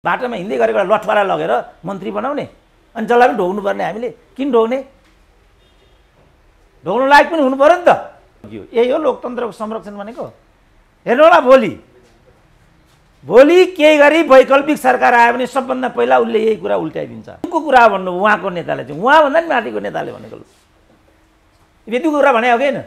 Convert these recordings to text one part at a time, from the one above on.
बाटोमा हिँड्दै गरेको लठवाला लगेर मन्त्री बनाउने अनि जसलाई पनि ढोग्नु पर्ने हामीले किन ढोग्ने ढोग्नु लायक पनि हुनु पर्यो नि त यही हो लोकतन्त्रको संरक्षण भनेको हेर्नु होला भोलि केही गरी वैकल्पिक सरकार आयो भने सबभन्दा पहिला उसले यही कुरा उल्टाइदिन्छ को कुरा भन्नु उहाँको नेताले चाहिँ उहाँभन्दा नि माथिको नेताले भनेको बेतुको कुरा भने हो कि होइन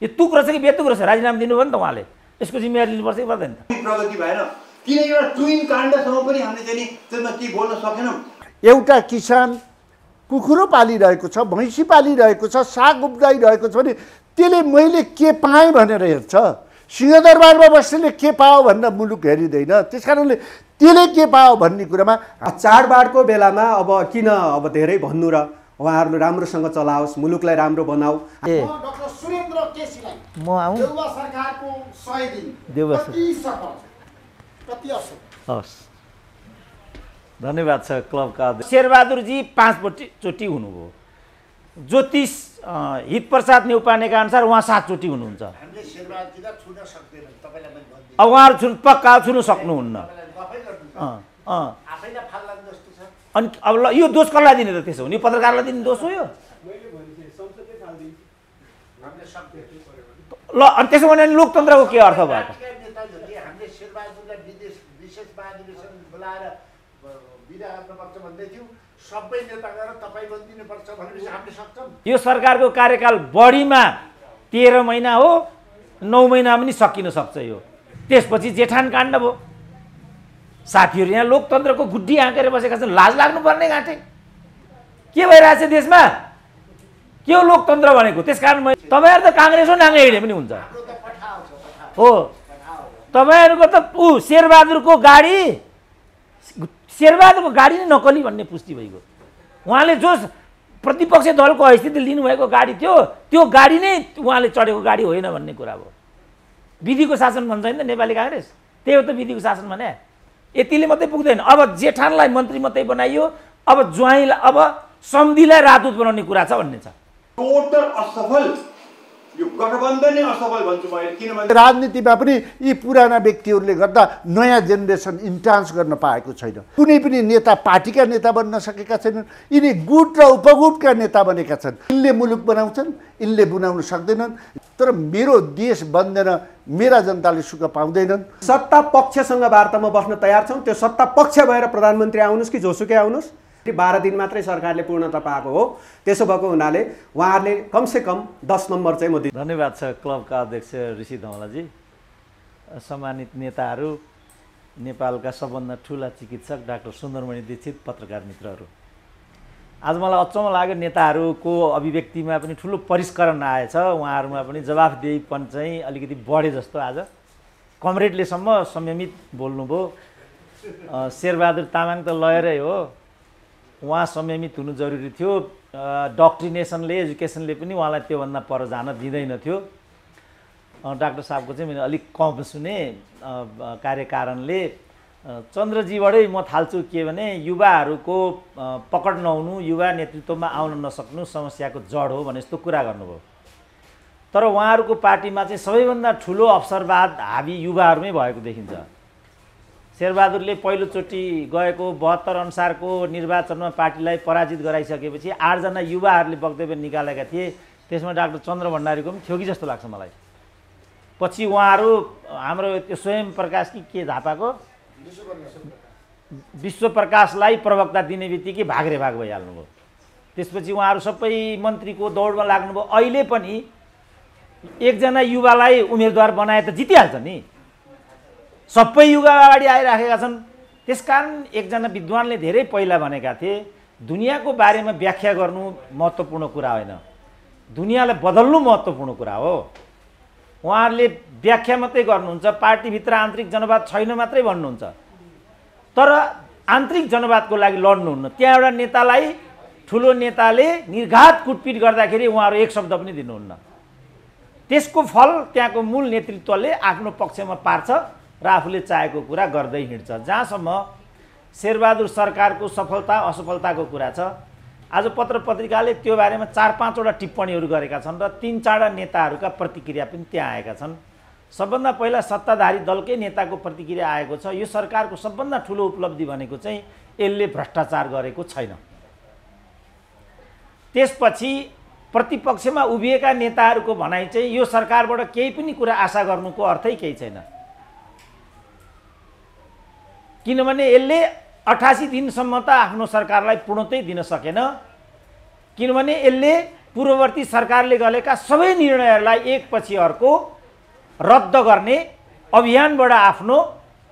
यो तुक रहेछ कि बेतुक रहेछ राजीनामा दिनुभयो नि त उहाँले यसको जिम्मेवारी लिनुपर्छ कि पर्दैन त प्रगति भएन किन एउटा ट्विन काण्डसम्म पनि हामीले चाहिँ त्यसमा के बोल्न सकेनौँ एउटा किसान कुखुरो पालिरहेको छ भैँसी पालिरहेको छ साग उब्जाइरहेको छ भने त्यसले मैले के पाएँ भनेर हेर्छ सिंहदरबारमा बस्नेले के पाओ भनेर मुलुक हेरिँदैन त्यस कारणले त्यसले के पाओ भन्ने कुरामा चाडबाडको बेलामा अब किन अब धेरै भन्नु र उहाँहरूले राम्रोसँग चलाओस् मुलुकलाई राम्रो बनाऊ डाक्टर सुरेन्द्र केसीलाई म आउँ देउवा सरकारको 100 दिन देउवा कति सफल कति असफल हस् धन्यवाद छ क्लबका शेरबहादुरजी 5 चोटि हुनुभयो ज्योतिष हितप्रसाद नेउपानेका अनुसार उहाँ 7 चोटि हुनुहुन्छ हामीले शेरबहादुरजीलाई छुन सक्दैनौँ तपाईलाई पनि भन्दिनु अब उहाँहरू पक्का छुन सक्नुहुन्न आफैलाई फाल्ला जस्तो छ अनि अब ल यो दोष कसलाई दिने त त्यसो भने यो पत्रकारलाई दिने दोष हो यो ल अनि त्यसो भने लोकतन्त्रको के अर्थ भयो त हामीले शेरबहादुरलाई विशेष महाधिवेशन बोलाएर बिदा गर्नुपर्छ भन्दै थियौँ सबै नेता गएर तपाईँ बनिदिनुपर्छ भनेपछि हामीले सक्छौँ यो सरकारको कार्यकाल बढीमा 13 महिना हो 9 महिना पनि सकिन सक्छ यो त्यसपछि जेठान काण्ड भयो साथीहरू यहाँ लोकतन्त्रको गुड्डी हाँकेर बसेका छन् लाज लाग्नुपर्ने घाँटे के भइरहेछ देशमा के हो लोकतन्त्र भनेको त्यसकारण तपाईँहरू त काङ्ग्रेस हो नाङ्गे हिँडे पनि हुन्छ हो तपाईँहरूको त शेरबहादुरको गाडी नै नकली भन्ने पुष्टि भइगयो उहाँले जो प्रतिपक्षी दलको हैसियत लिनुभएको गाडी थियो त्यो गाडी नै उहाँले चढेको गाडी होइन भन्ने कुरा भयो विधिको शासन भन्छ नि त नेपाली काङ्ग्रेस त्यही हो त विधिको शासन भने यतिले मात्रै पुग्दैन अब जेठानलाई मन्त्री मात्रै बनाइयो अब ज्वाइँलाई अब सम्धिलाई राजदूत बनाउने कुरा छ भन्ने छ टोटल असफल यो गठबन्धन नै असफल भन्छु मैले किनभने राजनीतिमा पनि यी पुराना व्यक्तिहरूले गर्दा नयाँ जेनेरेसन इन्ट्रान्स गर्न पाएको छैन कुनै पनि नेता पार्टीका नेता बन्न सकेका छैनन् यिनी गुट र उपगुटका नेता बनेका छन् यिनले मुलुक बनाउँछन् यिनले बनाउन सक्दैनन् तर मेरो देश बन्दैन मेरा जनताले सुख पाउँदैनन् सत्ता पक्षसँग वार्तामा बस्न तयार छौँ त्यो सत्ता पक्ष भएर प्रधानमन्त्री आउनुहोस् कि जोसुकै आउनुहोस् 12 दिन मात्रै सरकारले पूर्णता पाएको हो त्यसो भएको हुनाले उहाँहरूले कमसेकम 10 नम्बर चाहिँ म धन्यवाद छ क्लबका अध्यक्ष ऋषि धमलाजी सम्मानित नेताहरू नेपालका सबभन्दा ठुला चिकित्सक डाक्टर सुन्दरमणि दीक्षित पत्रकार मित्रहरू आज मलाई अचम्म लाग्यो नेताहरूको अभिव्यक्तिमा पनि ठुलो परिष्करण आएछ उहाँहरूमा पनि जवाफदेहीपन चाहिँ अलिकति बढे जस्तो आज कमरेडले सम्म संयमित बोल्नुभयो शेरबहादुर तामाङ त लयरै हो उहाँ संयमित हुनु जरुरी थियो डक्ट्रिनेसनले एजुकेसनले पनि उहाँलाई त्योभन्दा पर जान दिँदैन थियो डाक्टर साहबको चाहिँ मैले अलिक कम सुने कार्यकारणले चन्द्रजीबाटै म थाल्छु के भने युवाहरूको पकड नहुनु युवा नेतृत्वमा आउन नसक्नु समस्याको जड हो भने जस्तो कुरा गर्नुभयो तर उहाँहरूको पार्टीमा चाहिँ सबैभन्दा ठुलो अवसरवाद हाबी युवाहरूमै भएको देखिन्छ शेरबहादुरले पहिलोचोटि गएको 72 अनुसारको निर्वाचनमा पार्टीलाई पराजित गराइसकेपछि 8 जना युवाहरूले वक्तव्य निकालेका थिए त्यसमा डाक्टर चन्द्र भण्डारीको पनि थियो कि जस्तो लाग्छ मलाई पछि उहाँहरू हाम्रो त्यो स्वयं प्रकाश के झापाको विश्वप्रकाशलाई प्रवक्ता दिने बित्तिकै भाग्रे भाग भइहाल्नुभयो त्यसपछि उहाँहरू सबै मन्त्रीको दौडमा लाग्नुभयो अहिले पनि एकजना युवालाई उम्मेदवार बनाए त जितिहाल्छ नि सबै युवा अगाडि आइराखेका छन् त्यसकारण एकजना विद्वानले धेरै पहिला भनेका थिए दुनियाँको बारेमा व्याख्या गर्नु महत्त्वपूर्ण कुरा होइन दुनियाँलाई बदल्नु महत्त्वपूर्ण कुरा हो उहाँहरूले व्याख्या मात्रै गर्नुहुन्छ पार्टीभित्र आन्तरिक जनवाद छैन मात्रै भन्नुहुन्छ तर आन्तरिक जनवादको लागि लड्नुहुन्न त्यहाँ एउटा नेतालाई ठुलो नेताले निर्घात कुटपिट गर्दाखेरि उहाँहरू एक शब्द पनि दिनुहुन्न त्यसको फल त्यहाँको मूल नेतृत्वले आफ्नो पक्षमा पार्छ र आफूले चाहेको कुरा गर्दै हिँड्छ जहाँसम्म शेरबहादुर सरकारको सफलता असफलताको कुरा छ आज पत्र पत्रिकाले त्यो बारेमा 4-5 वटा टिप्पणीहरू गरेका छन् र 3-4 नेताहरूका प्रतिक्रिया पनि त्यहाँ आएका छन् सबभन्दा पहिला सत्ताधारी दलकै नेताको प्रतिक्रिया आएको छ, यो सरकारको सबभन्दा ठुलो उपलब्धि भनेको चाहिँ यसले भ्रष्टाचार गरेको छैन। त्यसपछि प्रतिपक्षमा उभिएका नेताहरूको भनाइ चाहिँ यो सरकारबाट केही पनि कुरा आशा गर्नुको अर्थै केही छैन, किनभने यसले 88 दिनसम्म त आफ्नो सरकारलाई पूर्णतै दिन सकेन, किनभने यसले पूर्ववर्ती सरकारले गरेका सबै निर्णयहरूलाई एकपछि अर्को रद्द गर्ने अभियानबाट आफ्नो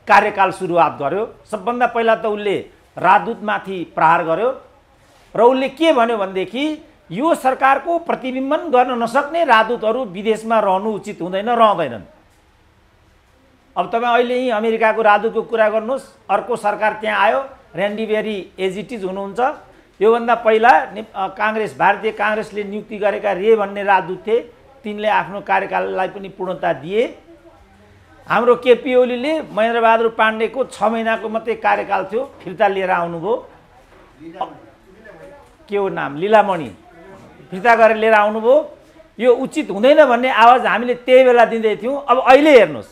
कार्यकाल सुरुवात गर्यो। सबभन्दा पहिला त उसले राजदूतमाथि प्रहार गर्यो र उसले के भन्यो भनेदेखि यो सरकारको प्रतिबिम्बन गर्न नसक्ने राजदूतहरू विदेशमा रहनु उचित हुँदैन, रहँदैनन्। अब तपाईँ अहिले यहीँ अमेरिकाको राजदूतको कुरा गर्नुहोस्, अर्को सरकार त्यहाँ आयो, ऱ्यान्डी बेरी एजिटिज हुनुहुन्छ, योभन्दा पहिला भारतीय काङ्ग्रेसले नियुक्ति गरेका रे भन्ने राजदूत थिए, तिनले आफ्नो कार्यकाललाई पनि पूर्णता दिए। हाम्रो केपी ओलीले महेन्द्रबहादुर पाण्डेको 6 महिनाको मात्रै कार्यकाल थियो, फिर्ता लिएर आउनुभयो, के हो नाम, लीलामणि, फिर्ता गरेर लिएर आउनुभयो। यो उचित हुँदैन भन्ने आवाज हामीले त्यही बेला दिँदै थियौँ। अब अहिले हेर्नुहोस्,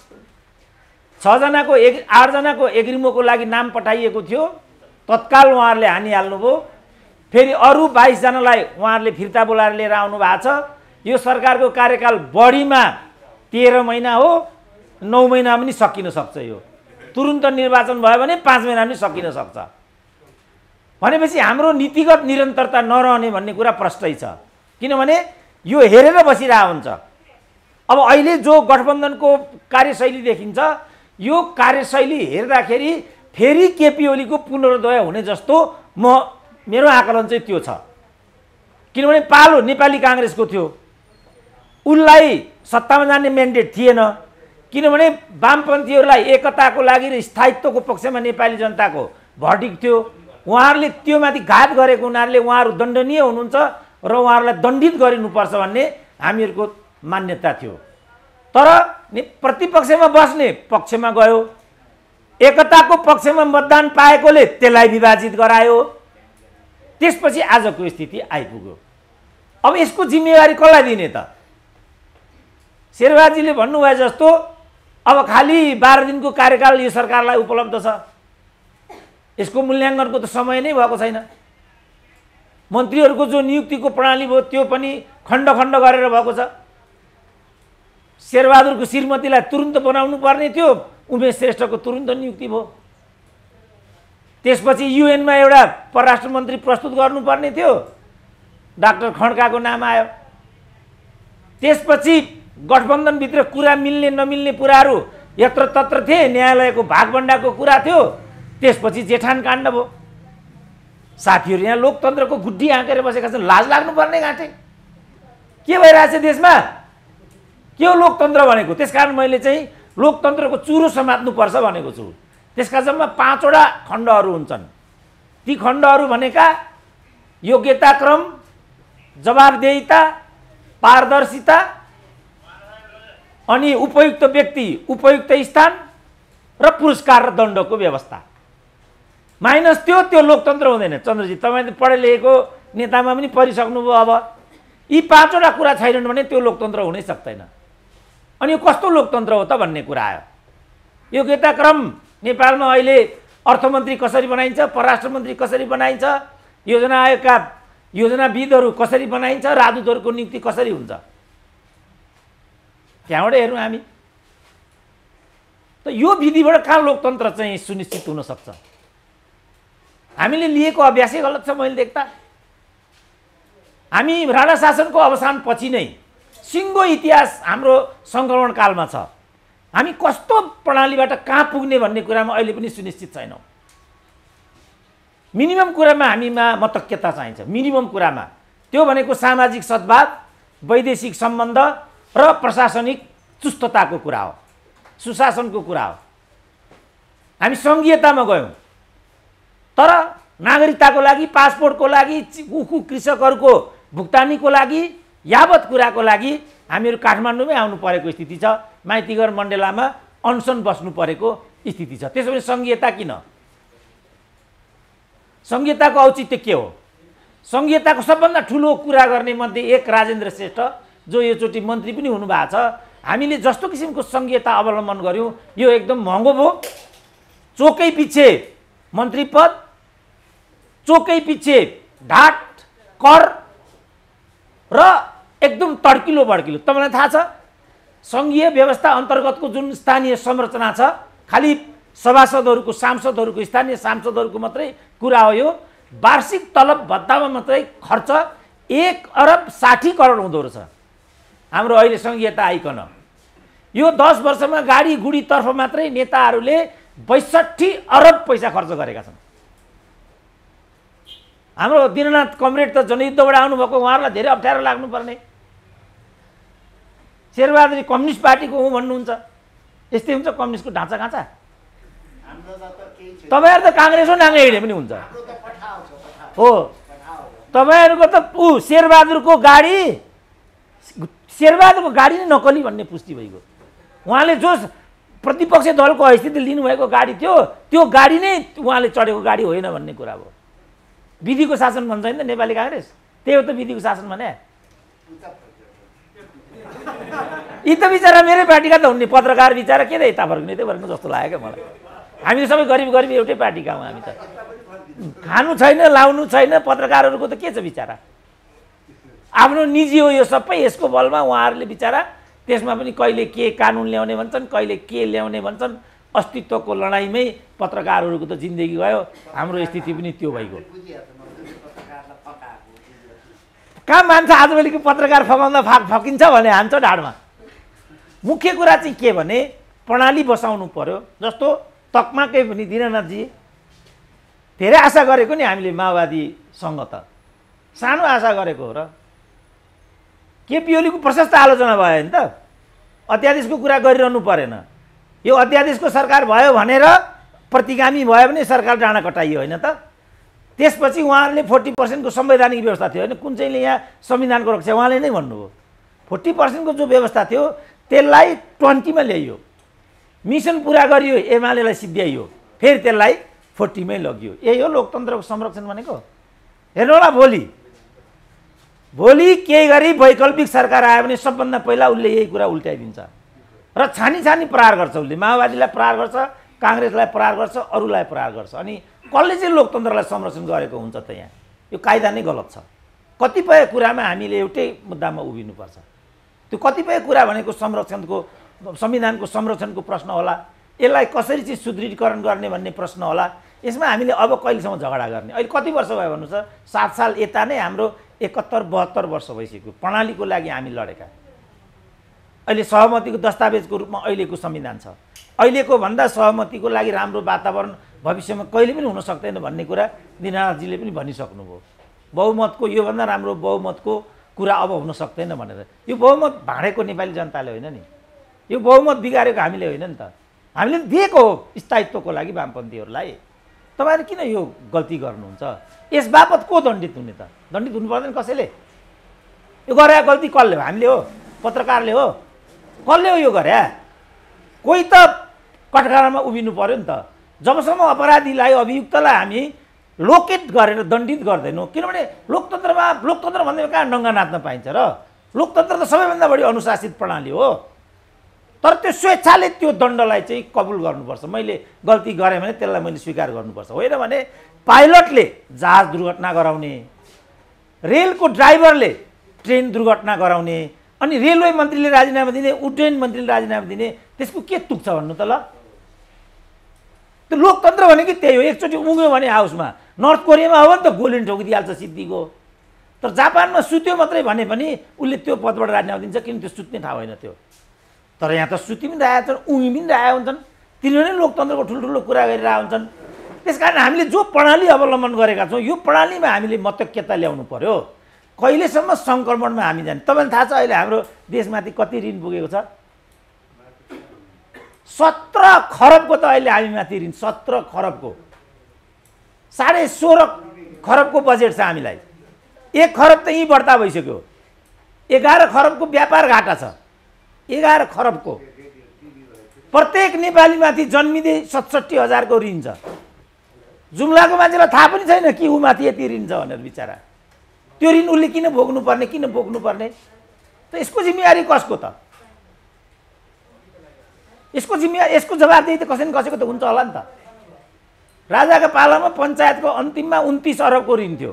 8 जनाको एग्रिमोको लागि नाम पठाइएको थियो, तत्काल उहाँहरूले हानिहाल्नुभयो। फेरि अरू 22 जनालाई उहाँहरूले फिर्ता बोलाएर लिएर आउनु भएको छ। यो सरकारको कार्यकाल बढीमा 13 महिना हो, 9 महिना पनि सकिन सक्छ। यो तुरुन्त निर्वाचन भयो भने 5 महिना पनि सकिन सक्छ। भनेपछि हाम्रो नीतिगत निरन्तरता नरहने भन्ने कुरा प्रष्टै छ, किनभने यो हेरेर बसिरहेको हुन्छ। अब अहिले जो गठबन्धनको कार्यशैली देखिन्छ, यो कार्यशैली हेर्दाखेरि फेरि केपी ओलीको पुनरुदय हुने जस्तो मेरो आकलन चाहिँ त्यो छ। किनभने पालो नेपाली काङ्ग्रेसको थियो, उसलाई सत्तामा जाने म्यान्डेट थिएन, किनभने वामपन्थीहरूलाई एकताको लागि र स्थायित्वको पक्षमा नेपाली जनताको भर्डिक्ट थियो। उहाँहरूले त्यो माथि घात गरेको हुनाले उहाँहरू दण्डनीय हुनुहुन्छ र उहाँहरूलाई दण्डित गरिनुपर्छ भन्ने हामीहरूको मान्यता थियो। तर प्रतिपक्षमा बस्ने पक्षमा गयो, एकताको पक्षमा मतदान पाएकोले त्यसलाई विभाजित गरायो, त्यसपछि आजको स्थिति आइपुग्यो। अब यसको जिम्मेवारी कसलाई दिने त? शेरबहादुरजीले भन्नुभयो जस्तो अब खालि 12 दिनको कार्यकाल यो सरकारलाई उपलब्ध छ, यसको मूल्याङ्कनको त समय नै भएको छैन। मन्त्रीहरूको जो नियुक्तिको प्रणाली भयो त्यो पनि खण्ड खण्ड गरेर भएको छ। शेरबहादुरको श्रीमतीलाई तुरुन्त बनाउनु पर्ने थियो, उमेश श्रेष्ठको तुरुन्त नियुक्ति भयो। त्यसपछि युएनमा एउटा परराष्ट्र मन्त्री प्रस्तुत गर्नुपर्ने थियो, डाक्टर खड्काको नाम आयो। त्यसपछि गठबन्धनभित्र कुरा मिल्ने नमिल्ने कुराहरू यत्र तत्र थिए, न्यायालयको भागभण्डाको कुरा थियो, त्यसपछि जेठान काण्ड भयो। साथीहरू यहाँ लोकतन्त्रको गुड्डी हाँकेर बसेका छन्, लाज लाग्नुपर्ने घाँटे के भइरहेछ देशमा? के हो लोकतन्त्र भनेको? त्यसकारण मैले चाहिँ लोकतन्त्रको चुरो समात्नुपर्छ भनेको छु। त्यसका जम्मा 5 वटा खण्डहरू हुन्छन्। ती खण्डहरू भनेका योग्यताक्रम, जवाबदेहिता, पारदर्शिता, अनि उपयुक्त व्यक्ति, उपयुक्त स्थान र पुरस्कार र दण्डको व्यवस्था। माइनस त्यो लोकतन्त्र हुँदैन। चन्द्रजी, तपाईँ पढे लेखेको नेतामा पनि पढिसक्नुभयो। अब यी 5 वटा कुरा छैनन् भने त्यो लोकतन्त्र हुनै सक्दैन। अनि यो कस्तो लोकतन्त्र हो त भन्ने कुरा आयो। योग्यताक्रम नेपालमा अहिले अर्थमन्त्री कसरी बनाइन्छ, परराष्ट्र मन्त्री कसरी बनाइन्छ, योजना आयोगका योजनाविदहरू कसरी बनाइन्छ, राजदूतहरूको नियुक्ति कसरी हुन्छ, त्यहाँबाट हेरौँ हामी। त यो विधिबाट कहाँ लोकतन्त्र चाहिँ सुनिश्चित हुन सक्छ? हामीले लिएको अभ्यासै गलत छ मैले देख्दा। हामी राणा शासनको अवसानपछि नै सिङ्गो इतिहास हाम्रो सङ्क्रमण कालमा छ। हामी कस्तो प्रणालीबाट कहाँ पुग्ने भन्ने कुरामा अहिले पनि सुनिश्चित छैनौँ। मिनिमम कुरामा हामीमा मतज्ञता चाहिन्छ। मिनिमम कुरामा त्यो भनेको सामाजिक सद्भाव, वैदेशिक सम्बन्ध र प्रशासनिक चुस्तताको कुरा हो, सुशासनको कुरा हो। हामी सङ्घीयतामा गयौँ, तर नागरिकताको लागि, पासपोर्टको लागि, कृषकहरूको भुक्तानीको लागि, यावत कुराको लागि हामीहरू काठमाडौँमै आउनु परेको स्थिति छ। माइतीघर मण्डेलामा अनसन बस्नु परेको स्थिति छ। त्यसो भने सङ्घीयता किन? सङ्घीयताको औचित्य के हो? सङ्घीयताको सबभन्दा ठुलो कुरा गर्ने मध्ये एक राजेन्द्र श्रेष्ठ, जो योचोटि मन्त्री पनि हुनुभएको छ, हामीले जस्तो किसिमको सङ्घीयता अवलम्बन गर्यौँ यो एकदम महँगो भयो। चोकै पछि मन्त्री पद, चोकै पछि ढाट कर र एकदम तड्किलो बड्किलो। तपाईँलाई थाहा छ सङ्घीय व्यवस्था अन्तर्गतको जुन स्थानीय संरचना छ खालि सभासदहरूको सांसदहरूको स्थानीय सांसदहरूको मात्रै कुरा हो। यो वार्षिक तलब भत्तामा मात्रै खर्च 1 अरब 60 करोड हुँदो रहेछ हाम्रो अहिले सङ्घीयता आइकन। यो 10 वर्षमा गाडी गुडीतर्फ मात्रै नेताहरूले 62 अरब पैसा खर्च गरेका छन्। हाम्रो दिननाथ कमरेड त जनयुद्धबाट आउनुभएको, उहाँहरूलाई धेरै अप्ठ्यारो लाग्नुपर्ने। शेरबहादुर कम्युनिस्ट पार्टीको हुँ भन्नुहुन्छ, यस्तै हुन्छ कम्युनिस्टको ढाँचा काँचा। तपाईँहरू त काङ्ग्रेसको नाङ्गे हिँडे पनि हुन्छ हो। तपाईँहरूको त शेरबहादुरको गाडी नै नकली भन्ने पुष्टि भइगयो। उहाँले जो प्रतिपक्षी दलको हैसियतले लिनुभएको गाडी थियो त्यो गाडी नै उहाँले चढेको गाडी होइन भन्ने कुरा भयो। विधिको शासन भन्छ होइन नेपाली काङ्ग्रेस, त्यही हो त विधिको शासन भने। यी त बिचरा मेरै पार्टीका त हुने पत्रकार बिचरा के त यता फर्किने त्यही फर्किनु जस्तो लाग्यो क्या मलाई। हामी त सबै गरिब गरिब एउटै पार्टीका हौँ। हामी त खानु छैन लाउनु छैन, पत्रकारहरूको त के छ बिचरा, आफ्नो निजी हो यो सबै। यसको बलमा उहाँहरूले बिचरा त्यसमा पनि कहिले के कानुन ल्याउने भन्छन्, कहिले के ल्याउने भन्छन्। अस्तित्वको लडाइँमै पत्रकारहरूको त जिन्दगी गयो। हाम्रो स्थिति पनि त्यो भइगयो। कहाँ मान्छ आजभोलिको पत्रकार फकाउँदा फकिन्छ भने हान्छ ढाडमा। मुख्य कुरा चाहिँ के भने प्रणाली बसाउनु पर्यो। जस्तो तकमाकै पनि दिननाथजी धेरै आशा गरेको नि हामीले माओवादीसँग त सानो आशा गरेको हो र। केपी ओलीको प्रशस्त आलोचना भयो नि त, अध्यादेशको कुरा गरिरहनु परेन। यो अध्यादेशको सरकार भयो भनेर प्रतिगामी भयो भने सरकार डाँडा कटाइयो होइन त। त्यसपछि उहाँहरूले 40% को संवैधानिक व्यवस्था थियो होइन, कुन चाहिँले यहाँ संविधानको रक्षा उहाँले नै भन्नुभयो। 40% को जो व्यवस्था थियो त्यसलाई 20 मा ल्याइयो, मिसन पुरा गरियो, एमालेलाई सिद्ध्याइयो, फेरि त्यसलाई 40 मै लगियो। यही हो लोकतन्त्रको संरक्षण भनेको। हेर्नु होला भोलि केही गरी वैकल्पिक सरकार आयो भने सबभन्दा पहिला उसले यही कुरा उल्टाइदिन्छ र छानी छानी प्रहार गर्छ। उसले माओवादीलाई प्रहार गर्छ, काङ्ग्रेसलाई प्रहार गर्छ, अरूलाई प्रहार गर्छ। अनि कसले चाहिँ लोकतन्त्रलाई संरक्षण गरेको हुन्छ त? यहाँ यो कायदा नै गलत छ। कतिपय कुरामा हामीले एउटै मुद्दामा उभिनुपर्छ। त्यो कतिपय कुरा भनेको संरक्षणको संविधानको संरक्षणको प्रश्न होला, यसलाई कसरी चाहिँ सुदृढीकरण गर्ने भन्ने प्रश्न होला। यसमा हामीले अब कहिलेसम्म झगडा गर्ने? अहिले कति वर्ष भयो भन्नु छ? 7 साल यता नै हाम्रो 71-72 वर्ष भइसक्यो प्रणालीको लागि हामी लडेका। अहिले सहमतिको दस्तावेजको रूपमा अहिलेको संविधान छ। अहिलेको भन्दा सहमतिको लागि राम्रो वातावरण भविष्यमा कहिले पनि हुन सक्दैन भन्ने कुरा दिननाथजीले पनि भनिसक्नुभयो। बहुमतको योभन्दा राम्रो बहुमतको कुरा अब हुन सक्दैन भनेर। यो बहुमत भाँडेको नेपाली जनताले होइन नि, यो बहुमत बिगारेको हामीले होइन नि त। हामीले दिएको हो स्थायित्वको लागि वामपन्थीहरूलाई। तपाईँहरू किन यो गल्ती गर्नुहुन्छ? यस बापत को दण्डित हुने त? दण्डित हुनु पर्दैन कसैले। यो गरे गल्ती कसले हो? हामीले हो? पत्रकारले हो? कसले हो यो गरे? कोही त कठघरामा उभिनु पर्यो नि त। जबसम्म अपराधीलाई अभियुक्तलाई हामी लोकेट गरेर दण्डित गर्दैनौँ, किनभने लोकतन्त्र भन्दै कहाँ डङ्गा नाच्न पाइन्छ र? लोकतन्त्र त सबैभन्दा बढी अनुशासित प्रणाली हो। तर त्यो स्वेच्छाले त्यो दण्डलाई चाहिँ कबुल गर्नुपर्छ। मैले गल्ती गरेँ भने त्यसलाई मैले स्वीकार गर्नुपर्छ। होइन भने पाइलटले जहाज दुर्घटना गराउने, रेलको ड्राइभरले ट्रेन दुर्घटना गराउने, अनि रेलवे मन्त्रीले राजीनामा दिने, उड्डयन मन्त्रीले राजीनामा दिने, त्यसको के तुक छ भन्नु त? ल त्यो लोकतन्त्र भनेको त्यही हो। एकचोटि उग्यो भने हाउसमा, नर्थ कोरियामा हो भने त गोली ठोकिदिइहाल्छ सिद्धिको। तर जापानमा सुत्यो मात्रै भने पनि उसले त्यो पदबाट राजीनामा दिन्छ, किन त्यो सुत्ने ठाउँ होइन त्यो। तर यहाँ त सुति पनि रहेका छन्, उही पनि रहेका हुन्छन्, तिनीहरू नै लोकतन्त्रको ठुल्ठुलो कुरा गरिरहेका हुन्छन्। त्यस कारण हामीले जो प्रणाली अवलम्बन गरेका छौँ यो प्रणालीमा हामीले मतैक्यता ल्याउनु पर्यो। कहिलेसम्म सङ्क्रमणमा हामी जाने? तपाईँलाई थाहा छ अहिले हाम्रो देशमाथि कति ऋण पुगेको छ? 17 खरबको त अहिले हामीमाथि ऋण। 17 खरबको, 16.5 खरबको बजेट छ हामीलाई। 1 खरब त यहीँ बढ्ता भइसक्यो। 11 खरबको व्यापार घाटा छ। 11 खरबको प्रत्येक नेपालीमाथि जन्मिँदै 67,000 को ऋण छ। जुम्लाको मान्छेलाई थाहा पनि छैन कि ऊ माथि यति ऋण छ भनेर बिचरा। त्यो ऋण उसले किन भोग्नुपर्ने, किन बोक्नुपर्ने? त यसको जिम्मेवारी कसको त? यसको जिम्मेवारी यसको जवाबदेही त कसै न कसैको त हुन्छ होला नि त। राजाको पालामा पञ्चायतको अन्तिममा 29 अरबको ऋण थियो,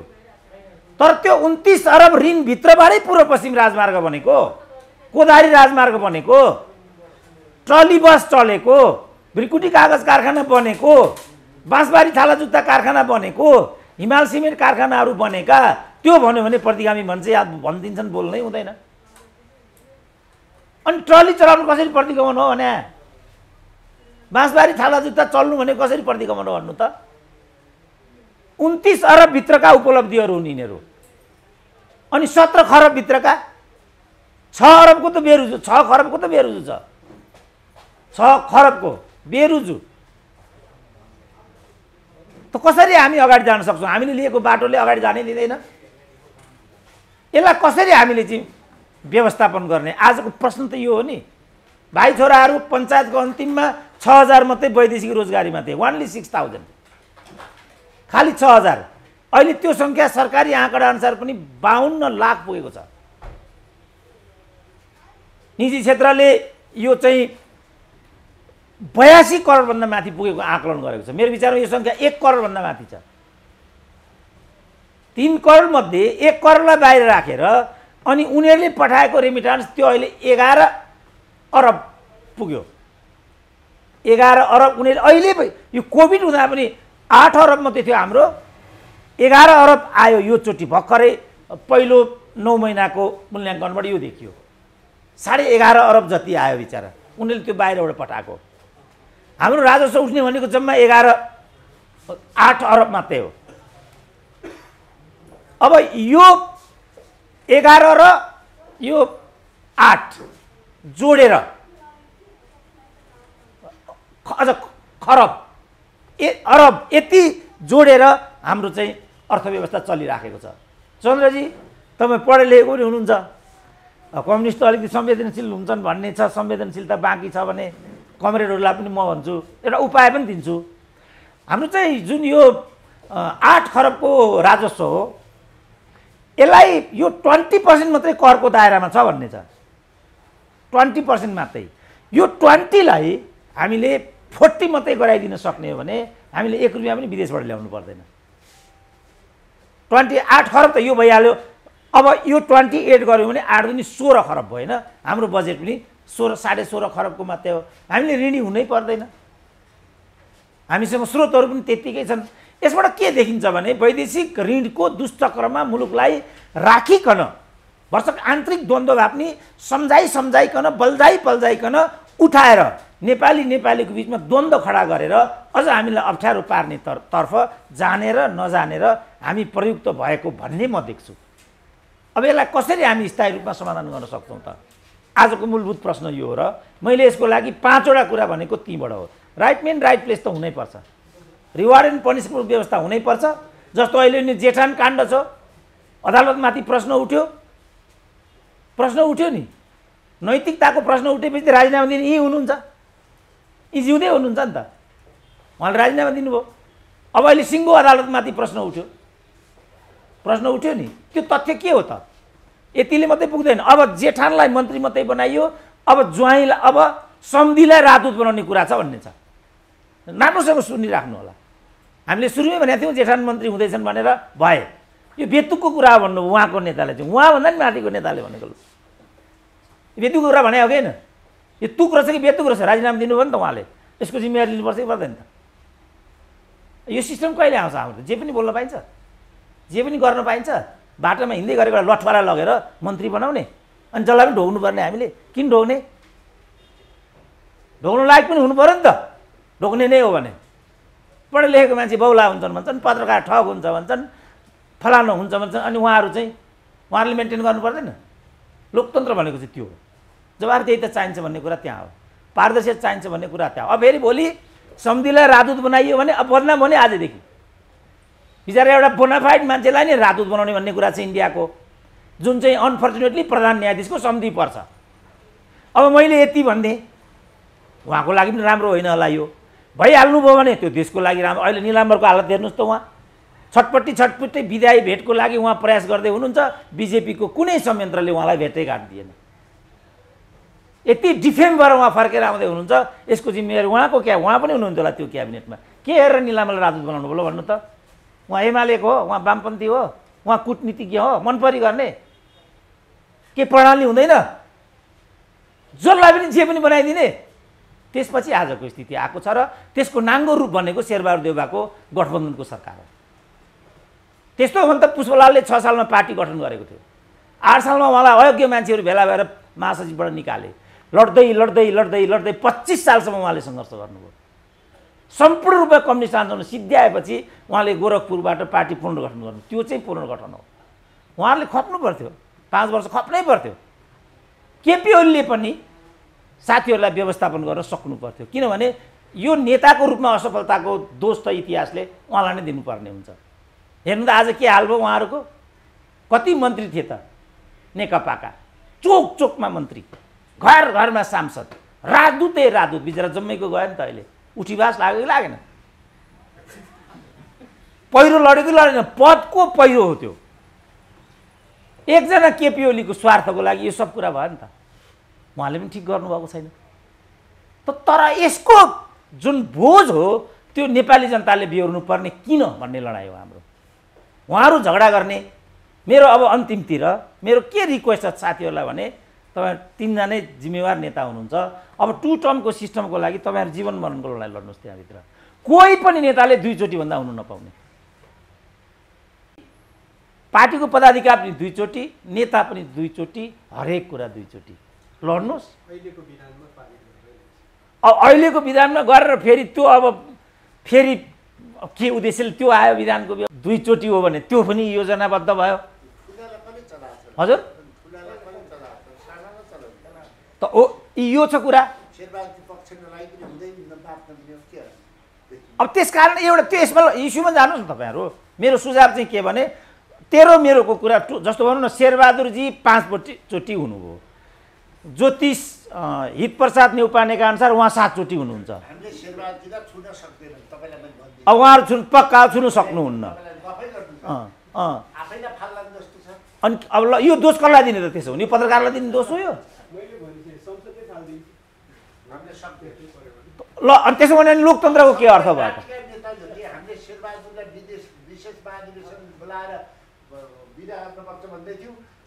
तर त्यो 29 अरब ऋणभित्रबाटै पूर्व पश्चिम राजमार्ग बनेको, कोदारी राजमार्ग बनेको, ट्रली बस चलेको, भ्रिकुटी कागज कारखाना बनेको, बाँसबारी छाला जुत्ता कारखाना बनेको, हिमाल सिमेन्ट कारखानाहरू बनेका। त्यो भन्यो भने प्रतिगामी मान्छे याद भनिदिन्छन्, बोल्नै हुँदैन। अनि ट्रली चलाउनु कसरी प्रतिगमन हो भने, बाँसबारी छाला जुत्ता चल्नु भने कसरी प्रतिगमन हो भन्नु त? 29 अरब भित्रका उपलब्धिहरू हुन् यिनीहरू। अनि 17 खरब भित्रका 6 अरबको त बेरुजु, 6 खरबको त बेरुजु छ, 6 खरबको बेरुजु त कसरी हामी अगाडि जान सक्छौँ? हामीले लिएको बाटोले अगाडि जानै दिँदैन। यसलाई कसरी हामीले चाहिँ व्यवस्थापन गर्ने? आजको प्रश्न त यो हो नि। भाइ छोराहरू पञ्चायतको अन्तिममा 6000 मात्रै वैदेशिक रोजगारीमा थिए, ओन्ली 6000, खालि 6000। अहिले त्यो सङ्ख्या सरकारी आँकडा अनुसार पनि 52 लाख पुगेको छ। निजी क्षेत्रले यो चाहिँ 82 करोडभन्दा माथि पुगेको आकलन गरेको छ। मेरो विचारमा यो सङ्ख्या 1 करोडभन्दा माथि छ। 3 करोड मध्ये 1 करोडलाई बाहिर राखेर अनि उनीहरूले पठाएको रेमिटान्स त्यो अहिले 11 अरब पुग्यो। 11 अरब उनीहरूले अहिले यो कोभिड हुँदा पनि 8 अरब मात्रै थियो हाम्रो, 11 अरब आयो यो चोटि भर्खरै पहिलो 9 महिनाको मूल्याङ्कनबाट यो देखियो। 11.5 अरब जति आयो बिचरा, उनीहरूले त्यो बाहिरबाट पठाएको। हाम्रो राजस्व उठ्ने भनेको जम्मा 8 अरब मात्रै हो। अब यो 11 र यो 8 जोडेर अझ खरब अरब यति जोडेर हाम्रो चाहिँ अर्थव्यवस्था चलिराखेको छ। चन्द्रजी, तपाईँ पढे लेखेको पनि हुनुहुन्छ, कम्युनिस्ट त अलिकति संवेदनशील हुन्छन् भन्ने छ, संवेदनशीलता बाँकी छ भने कमरेडहरूलाई पनि म भन्छु, एउटा उपाय पनि दिन्छु। हाम्रो चाहिँ जुन यो 8 खरबको राजस्व हो, यसलाई यो 20% मात्रै करको दायरामा छ भन्ने छ, 20% मात्रै। यो 20लाई हामीले 40 मात्रै गराइदिन सक्ने हो भने हामीले 1 रुपियाँ पनि विदेशबाट ल्याउनु पर्दैन। 8 खरब त यो भइहाल्यो। अब यो 28 गऱ्यौँ भने 8 दुनी 16 खरब भयो होइन। हाम्रो बजेट पनि 16.5 खरबको मात्रै हो। हामीले ऋणी हुनै पर्दैन, हामीसँग स्रोतहरू पनि त्यत्तिकै छन्। यसबाट के देखिन्छ भने वैदेशिक ऋणको दुष्चक्रमा मुलुकलाई राखिकन भरसक आन्तरिक द्वन्द्व भए पनि सम्झाइकन बल्झाइकन उठाएर नेपालीको बिचमा द्वन्द्व खडा गरेर अझ हामीलाई अप्ठ्यारो पार्ने तर्फ जानेर नजानेर हामी प्रयुक्त भएको भन्ने म देख्छु। अब यसलाई कसरी हामी स्थायी रूपमा समाधान गर्न सक्छौँ त? आजको मूलभूत प्रश्न यो हो र मैले यसको लागि 5वटा कुरा भनेको तीबाट हो। राइट मेन राइट प्लेस त हुनैपर्छ, रिवार्ड एन्ड पनिसमेन्ट व्यवस्था हुनैपर्छ। जस्तो अहिले नि जेठान काण्ड छ, अदालतमाथि प्रश्न उठ्यो नि, नैतिकताको प्रश्न उठेपछि राजीनामा दिने यी हुनुहुन्छ, यी जिउँदै हुनुहुन्छ नि त, उहाँले राजीनामा दिनुभयो। अब अहिले सिङ्गो अदालतमाथि प्रश्न उठ्यो नि, त्यो तथ्य के हो त? यतिले मात्रै पुग्दैन। अब जेठानलाई मन्त्री मात्रै बनाइयो, अब ज्वाइँलाई अब सम्धिलाई राजदूत बनाउने कुरा छ भन्ने छ। राम्रोसँग सुनिराख्नु होला। हामीले सुरुमै भनेको थियौँ जेठान मन्त्री हुँदैछन् भनेर, भए यो बेतुकको कुरा भन्नु उहाँको नेताले चाहिँ, उहाँभन्दा नि माथिको नेताले भनेको बेतुकको कुरा भने हो कि होइन? यो तुक रहेछ कि बेतुक रहेछ? राजीनामा दिनुभयो नि त उहाँले, यसको जिम्मेवारी लिनुपर्छ कि पर्दैन त? यो सिस्टम कहिले आउँछ? हाम्रो जे पनि बोल्न पाइन्छ, जे पनि गर्न पाइन्छ। बाटोमा हिँड्दै गरेको लठवाला लगेर मन्त्री बनाउने अनि जसलाई पनि ढोग्नु पर्ने हामीले। किन ढोग्ने? ढोग्नु लायक पनि हुनु पऱ्यो नि त, ढोग्ने नै हो भने। पढे लेखेको मान्छे बौला हुन्छन् भन्छन्, पत्रकार ठग हुन्छ भन्छन्, फलानु हुन्छ भन्छन्, अनि उहाँहरूले मेन्टेन गर्नु पर्दैन? लोकतन्त्र भनेको चाहिँ त्यो हो। जवाफदेही त चाहिन्छ भन्ने कुरा त्यहाँ हो, पारदर्शिता चाहिन्छ भन्ने कुरा त्यहाँ हो। अब फेरि भोलि सम्धिलाई राजदूत बनाइयो भने अब बदनाम भने आजदेखि बिचरा एउटा बोनाफाइड मान्छेलाई नै राजदूत बनाउने भन्ने कुरा चाहिँ इन्डियाको, जुन चाहिँ अनफर्चुनेटली प्रधान न्यायाधीशको सम्धि पर्छ। अब मैले यति भन्ने उहाँको लागि पनि राम्रो होइन होला, यो भइहाल्नुभयो भने त्यो देशको लागि राम्रो। अहिले निलाम्बरको हालत हेर्नुहोस् त, उहाँ छटपट्टि विधायी भेटको लागि उहाँ प्रयास गर्दै हुनुहुन्छ, बिजेपीको कुनै संयन्त्रले उहाँलाई भेटै काट्दिएन। यति डिफेम भएर उहाँ फर्केर आउँदै हुनुहुन्छ, यसको जिम्मेवारी उहाँको क्या? उहाँ पनि हुनुहुन्थ्यो होला त्यो क्याबिनेटमा। के हेरेर निलामलाई राजदूत बनाउनु बोलो भन्नु त? उहाँ एमालेको हो, उहाँ वामपन्थी हो, उहाँ कूटनीतिज्ञ हो, मनपरी गर्ने के प्रणाली हुँदैन? जसलाई पनि जे पनि बनाइदिने। त्यसपछि आजको स्थिति आएको छ र त्यसको नाङ्गो रूप बनेको शेरबहादुर देउवाको गठबन्धनको सरकार हो। त्यस्तो हो भने त पुष्पलालले 6 सालमा पार्टी गठन गरेको थियो। 8 सालमा उहाँलाई अयोग्य मान्छेहरू भेला भएर महासचिवबाट निकाले। लड्दै लड्दै लड्दै लड्दै 25 सालसम्म उहाँले सङ्घर्ष गर्नुभयो। सम्पूर्ण रूपमा कम्युनिस्ट आन्दोलन सिद्ध्याएपछि उहाँले गोरखपुरबाट पार्टी पुनर्गठन गर्नु, त्यो चाहिँ पुनर्गठन हो। उहाँहरूले खप्नु पर्थ्यो, 5 वर्ष खप्नै पर्थ्यो। केपी ओलीले पनि साथीहरूलाई व्यवस्थापन गर्न सक्नु पर्थ्यो, किनभने यो नेताको रूपमा असफलताको दोष त इतिहासले उहाँलाई नै दिनुपर्ने हुन्छ। हेर्नु त आज के हाल भयो उहाँहरूको? कति मन्त्री थिए त नेकपाका, चोक चोकमा मन्त्री, घर घरमा सांसद, राजदूतै राजदूत, बिचरा जम्मैको गयो नि त। अहिले उठीवास लाग्यो कि लागेन? पहिरो लड्यो कि लडेन? पदको पहिरो हो त्यो। एकजना केपी ओलीको स्वार्थको लागि यो सब कुरा भयो नि त। उहाँले पनि ठिक गर्नुभएको छैन। तर यसको जुन बोझ हो त्यो नेपाली जनताले बिहोर्नु पर्ने किन भन्ने लडाइँ हो हाम्रो। उहाँहरू झगडा गर्ने। मेरो अब अन्तिमतिर मेरो के रिक्वेस्ट छ साथीहरूलाई भने, तपाईँ 3 जनै जिम्मेवार नेता हुनुहुन्छ। अब 2 टर्मको सिस्टमको लागि तपाईँहरू जीवन मरणको लडाइँ लड्नुहोस्। त्यहाँभित्र कोही पनि नेताले 2 चोटि भन्दा हुनु नपाउने। पार्टीको पदाधिकार पनि 2 चोटि, नेता पनि 2 चोटि, हरेक कुरा 2 चोटि लड्नुहोस्। अब अहिलेको विधानमा गरेर फेरि त्यो अब फेरि के उद्देश्यले त्यो आयो विधानको 2 चोटि हो भने त्यो पनि योजनाबद्ध भयो। हजुर त यो छ कुरा। अब त्यसकारण एउटा त्यो यसमा इस्युमा जानुहोस् न तपाईँहरू। मेरो सुझाव चाहिँ के भने, तेरो मेरोको कुरा जस्तो भनौँ न, शेरबहादुरजी 5 चोटि हुनुभयो, ज्योतिष हितप्रसाद नेउपानेका अनुसार उहाँ 7 चोटि हुनुहुन्छ। अब उहाँहरू पक्का छुनु सक्नुहुन्न। अनि अब ल यो दोष कसलाई दिने त? त्यसो भने यो पत्रकारलाई दिने दोष हो यो? ल अनि त्यसो भने लोकतन्त्रको के अर्थ भयो त?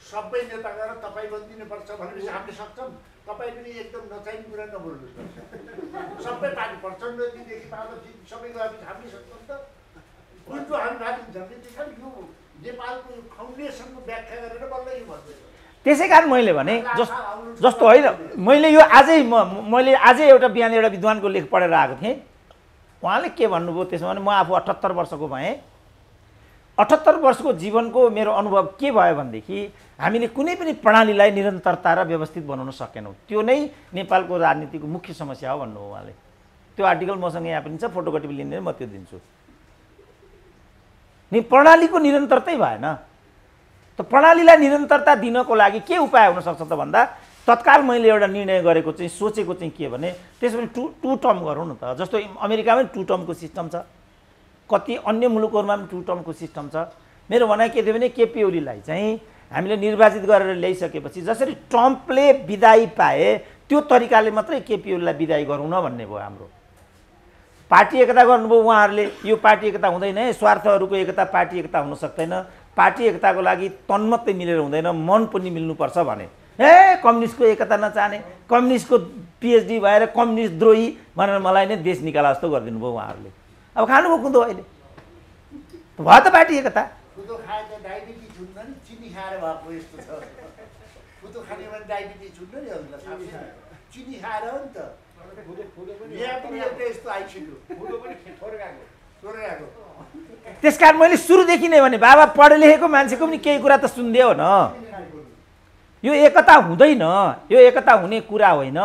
सबै नेता गएर तपाईँ बनिदिनु पर्छ भनेपछि हामीले सक्छौँ। तपाईँ पनि एकदम नचाहिने कुरा नबोल्नुहोस्। सबै पार्टी प्रचण्डजीदेखि पार्टी सबै गएपछि हामीले सक्छौँ त। उल्टो हामी भागिन्छ। त्यसैले यो नेपालको फाउन्डेसनको व्याख्या गरेर बल्ल यो भन्दैछ। त्यसै कारण मैले भने जस्तो होइन, मैले यो मैले आजै एउटा बिहान एउटा विद्वानको लेख पढेर आएको थिएँ। उहाँले के भन्नुभयो त्यसमा भने, म आफू 78 वर्षको भएँ। 78 वर्षको जीवनको मेरो अनुभव के भयो भनेदेखि, हामीले कुनै पनि प्रणालीलाई निरन्तरता र व्यवस्थित बनाउन सकेनौँ। त्यो नै नेपालको राजनीतिको मुख्य समस्या हो भन्नुभयो उहाँले। त्यो आर्टिकल मसँग यहाँ पनि छ, फोटोकपी लिने म त्यो दिन्छु। नि प्रणालीको निरन्तरतै भएन। त प्रणालीलाई निरन्तरता दिनको लागि के उपाय हुनसक्छ त भन्दा, तत्काल मैले एउटा निर्णय गरेको चाहिँ सोचेको चाहिँ के भने, त्यसपछि 2 टर्म गरौँ न त। जस्तो अमेरिकामै 2 टर्मको सिस्टम छ, कति अन्य मुलुकहरूमा पनि 2 टर्मको सिस्टम छ। मेरो भनाइ के थियो भने, केपी ओलीलाई चाहिँ हामीले निर्वाचित गरेर ल्याइसकेपछि जसरी ट्रम्पले बिदाई पाए त्यो तरिकाले मात्रै केपी ओलीलाई बिदाई गरौँ न भन्ने भयो हाम्रो। पार्टी एकता गर्नुभयो उहाँहरूले। यो पार्टी एकता हुँदैन है, स्वार्थहरूको एकता पार्टी एकता हुन सक्दैन। पार्टी एकताको लागि तन मात्रै मिलेर हुँदैन, मन पनि मिल्नुपर्छ भने। कम्युनिस्टको एकता नचाहने, कम्युनिस्टको पिएचडी भएर कम्युनिस्ट द्रोही भनेर मलाई नै देश निकाला जस्तो गरिदिनु भयो उहाँहरूले। अब खानुभयो कुदो, अहिले भयो त पार्टी एकता। कुदो खाए त डायबिटिज हुन्न नि, चिनी खाएर भएको यस्तो छ। कुदो खाने भने डायबिटिज हुन्न नि हजुरलाई, चिनी खाएर हो नि त। यहाँ पनि एउटा यस्तो आइसक्यो, कुदो पनि थोरै आएको। त्यसकारण मैले सुरुदेखि नै भने, बाबा पढे लेखेको मान्छेको पनि केही कुरा त सुनिदियो न। यो एकता हुँदैन, यो एकता हुने कुरा होइन।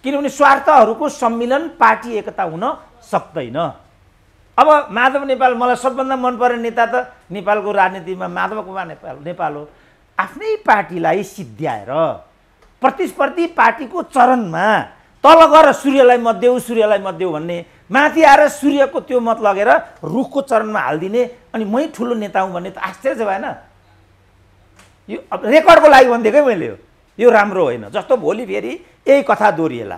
किनभने स्वार्थहरूको सम्मिलन पार्टी एकता हुन सक्दैन। अब माधव नेपाल मलाई सबभन्दा मनपर्ने नेता त नेपालको राजनीतिमा माधव कुमार नेपाल हो। आफ्नै पार्टीलाई सिद्ध्याएर प्रतिस्पर्धी पार्टीको चरणमा तल गएर सूर्यलाई मत देऊ, सूर्यलाई मत देऊ भन्ने, माथि आएर सूर्यको त्यो मत लगेर रुखको चरणमा हालिदिने, अनि मै ठुलो नेता हुँ भन्ने त आश्चर्य भएन? यो रेकर्डको लागि भनिदिएकै मैले हो। यो राम्रो होइन, जस्तो भोलि फेरि यही कथा दोहोरिएला,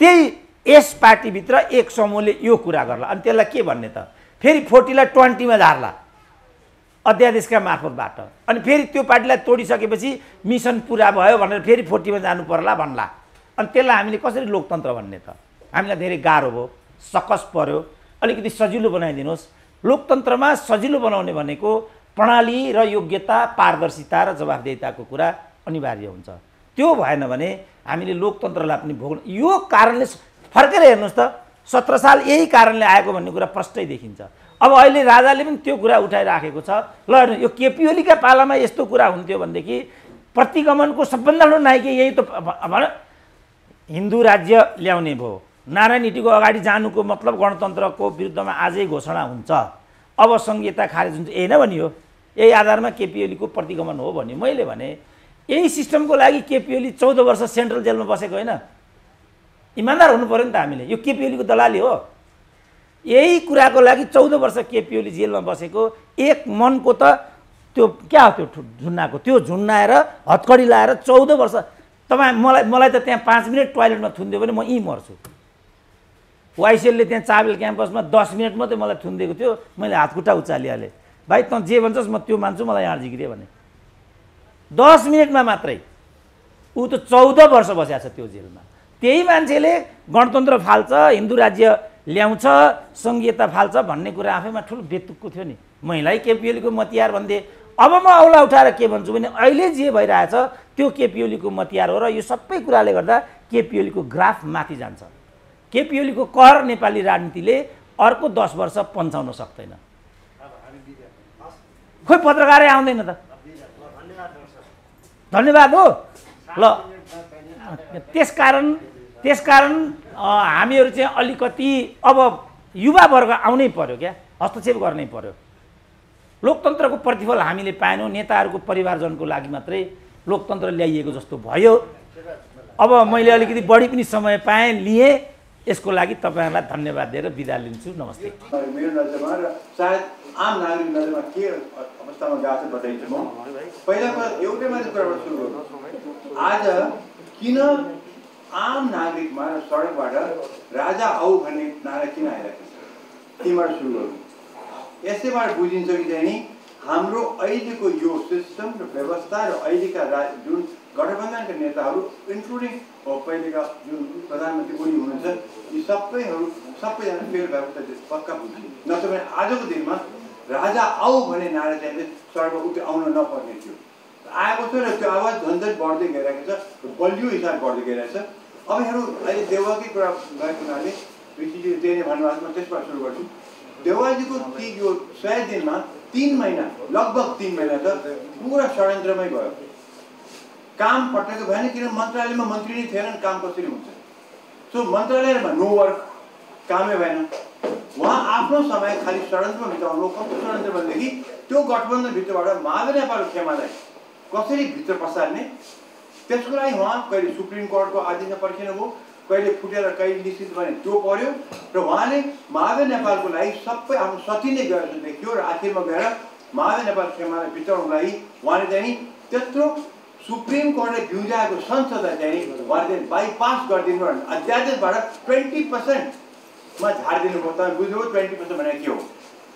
त्यही यस पार्टीभित्र एक समूहले यो कुरा गर्ला अनि त्यसलाई के भन्ने त, फेरि 40लाई 20मा झार्ला अध्यादेशका मार्फतबाट, अनि फेरि त्यो पार्टीलाई तोडिसकेपछि मिसन पुरा भयो भनेर फेरि 40मा जानु पर्ला भन्ला, अनि त्यसलाई हामीले कसरी लोकतन्त्र भन्ने त? हामीलाई धेरै गाह्रो भयो, सकस पर्यो, अलिकति सजिलो बनाइदिनुहोस्। लोकतन्त्रमा सजिलो बनाउने भनेको प्रणाली र योग्यता, पारदर्शिता र जवाफदेहिताको कुरा अनिवार्य हुन्छ। त्यो भएन भने हामीले लोकतन्त्रलाई पनि भोग्नु, यो कारणले फर्केर हेर्नुहोस् त 17 साल यही कारणले आएको भन्ने कुरा प्रष्टै देखिन्छ। अब अहिले राजाले पनि त्यो कुरा उठाइराखेको छ, ल यो केपी ओलीका पालामा यस्तो कुरा हुन्थ्यो भनेदेखि प्रतिगमनको सबभन्दा ठुलो नायक यही त हिन्दू राज्य ल्याउने भयो, नारायण हिटीको अगाडि जानुको मतलब गणतन्त्रको विरुद्धमा आजै घोषणा हुन्छ, अब संहिता खारेज हुन्छ, यही नै भनियो, यही आधारमा केपी ओलीको प्रतिगमन हो भन्यो। मैले भने यही सिस्टमको लागि केपी ओली 14 वर्ष सेन्ट्रल जेलमा बसेको होइन, इमान्दार हुनु पर्यो नि त हामीले, यो केपी ओलीको दलाली हो। यही कुराको लागि 14 वर्ष केपी ओली जेलमा बसेको, एक मनको त त्यो क्या हो, त्यो झुन्नाको, त्यो झुन्नाएर हतकडी लाएर 14 वर्ष। तपाईँ मलाई त त्यहाँ 5 मिनट टोयलेटमा थुनिदियो भने म यहीँ मर्छु। वाइसिएलले त्यहाँ चाबेल क्याम्पसमा 10 मिनट मात्रै मलाई थुनिदिएको थियो, मैले हातखुट्टा उचालिहालेँ, भाइ तँ जे भन्छस् म त्यो मान्छु, मलाई यहाँ जिग्रियो भने 10 मिनटमा मात्रै। ऊ त 14 वर्ष बसेको छ त्यो जेलमा। त्यही मान्छेले गणतन्त्र फाल्छ, हिन्दू राज्य ल्याउँछ, संघीयता फाल्छ भन्ने कुरा आफैमा ठुलो बेतुकको थियो नि। महिलाई केपी ओलीको मतियार भन्थे, अब म औला उठाएर के भन्छु भने अहिले जे भइरहेछ त्यो केपी ओलीको मतियार हो, र यो सबै कुराले गर्दा केपी ओलीको ग्राफ माथि जान्छ। केपी ओलीको कहर नेपाली राजनीतिले अर्को 10 वर्ष पन्छाउन सक्दैन। खोइ पत्रकारै आउँदैन त, धन्यवाद हो ल। त्यसकारण हामीहरू चाहिँ अलिकति अब युवा वर्ग आउनै पर्यो, क्या हस्तक्षेप गर्नै पर्यो। लोकतन्त्रको प्रतिफल हामीले पाएनौँ, नेताहरूको परिवारजनको लागि मात्रै लोकतन्त्र ल्याइएको जस्तो भयो। अब मैले अलिकति बढी पनि समय पाएँ, लिएँ, यसको लागि तपाईँहरूलाई धन्यवाद दिएर बिदा लिन्छु। नमस्ते। मेरो नजरमा र सायद आम नागरिक नजरमा के अवस्थामा गएको छ बताइदिन्छु म। पहिला एउटै मात्रै कुराबाट सुरु गरौँ। आज किन आम नागरिकमा र सडकबाट राजा आऊ भन्ने नारा किन आइरहेको छ, तीबाट सुरु गरौँ। यसैबाट बुझिन्छ कि चाहिँ नि हाम्रो अहिलेको यो सिस्टम र व्यवस्था र अहिलेका जुन गठबन्धनका नेताहरू इन्क्लुडिङ पहिलेका जुन प्रधानमन्त्री ओली हुनुहुन्छ, यी सबैजना फेल भएको त पक्का बुझ्छु। नत्र भने आजको दिनमा राजा आऊ भन्ने नारा चाहिँ सडकमा उठ्यो आउन नपर्ने थियो, आएको छ र त्यो आवाज झन्झट बढ्दै गइरहेको छ, बलियो हिसाब बढ्दै गइरहेको छ। अब हेरौँ, अहिले देउवाकै कुरा गएको हुनाले ऋषिजीले त्यही नै भन्नुभएको, म त्यसबाट सुरु गर्छु। देउवाजीको ती यो 100 दिनमा 3 महिना, लगभग 3 महिना त पुरा षड्यन्त्रमै गयो। काम पटकेको भएन, किन मन्त्रालयमा मन्त्री नै थिएनन्, काम कसरी हुन्छ? सो मन्त्रालयमा नो वर्क, कामै भएन। उहाँ आफ्नो समय खालि षड्यन्त्रमा बिताउनु। कस्तो षड्यन्त्र भनेदेखि त्यो गठबन्धनभित्रबाट माधव नेपाल खेमालाई कसरी भित्र पसार्ने, त्यसको लागि उहाँ कहिले सुप्रिम कोर्टको आदेशमा पर्खिनुभयो, कहिले फुटेर कहिले निश्चित भने त्यो पर्यो, र उहाँले माधव नेपालको लागि सबै आफ्नो सती नै गएर जस्तो देखियो। र आखिरमा गएर माधव नेपाल खेमालाई भित्राउनुको लागि उहाँले चाहिँ नि त्यत्रो सुप्रिम कोर्टले भिउजाएको संसदलाई चाहिँ नि उहाँले बाइपास गरिदिनु, अध्यादेशबाट 20%मा झारिदिनु भयो। तपाईँ बुझ्नुभयो 20% भनेको के हो?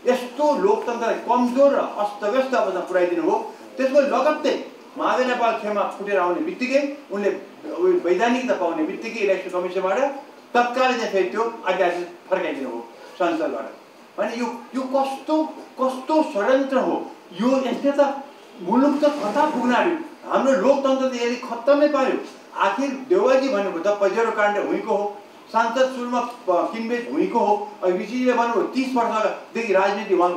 यस्तो लोकतन्त्रलाई कमजोर र अस्तव्यस्त अवस्थामा पुर्याइदिनु भयो। त्यसको लगत्तै माधव नेपाल खेमा फुटेर आउने बित्तिकै उनले वैधानिकता पाउने बित्तिकै इलेक्सन कमिसनबाट तत्कालै चाहिँ फेरि त्यो अध्यादेश फर्काइदिनु भयो संसदबाट। भने यो कस्तो षड्यन्त्र हो यो? यसले त मुलुक त कता पुग्न आयो? हाम्रो लोकतन्त्र त यसले खत्तमै पार्यो। आखिर देउवाजी भन्नुभयो त पजेरो काण्ड हुँको हो, सांसद सुरुमा किनबेच हुँको हो। ऋषिजीले भन्नुभयो 30 वर्षदेखि राजनीतिमा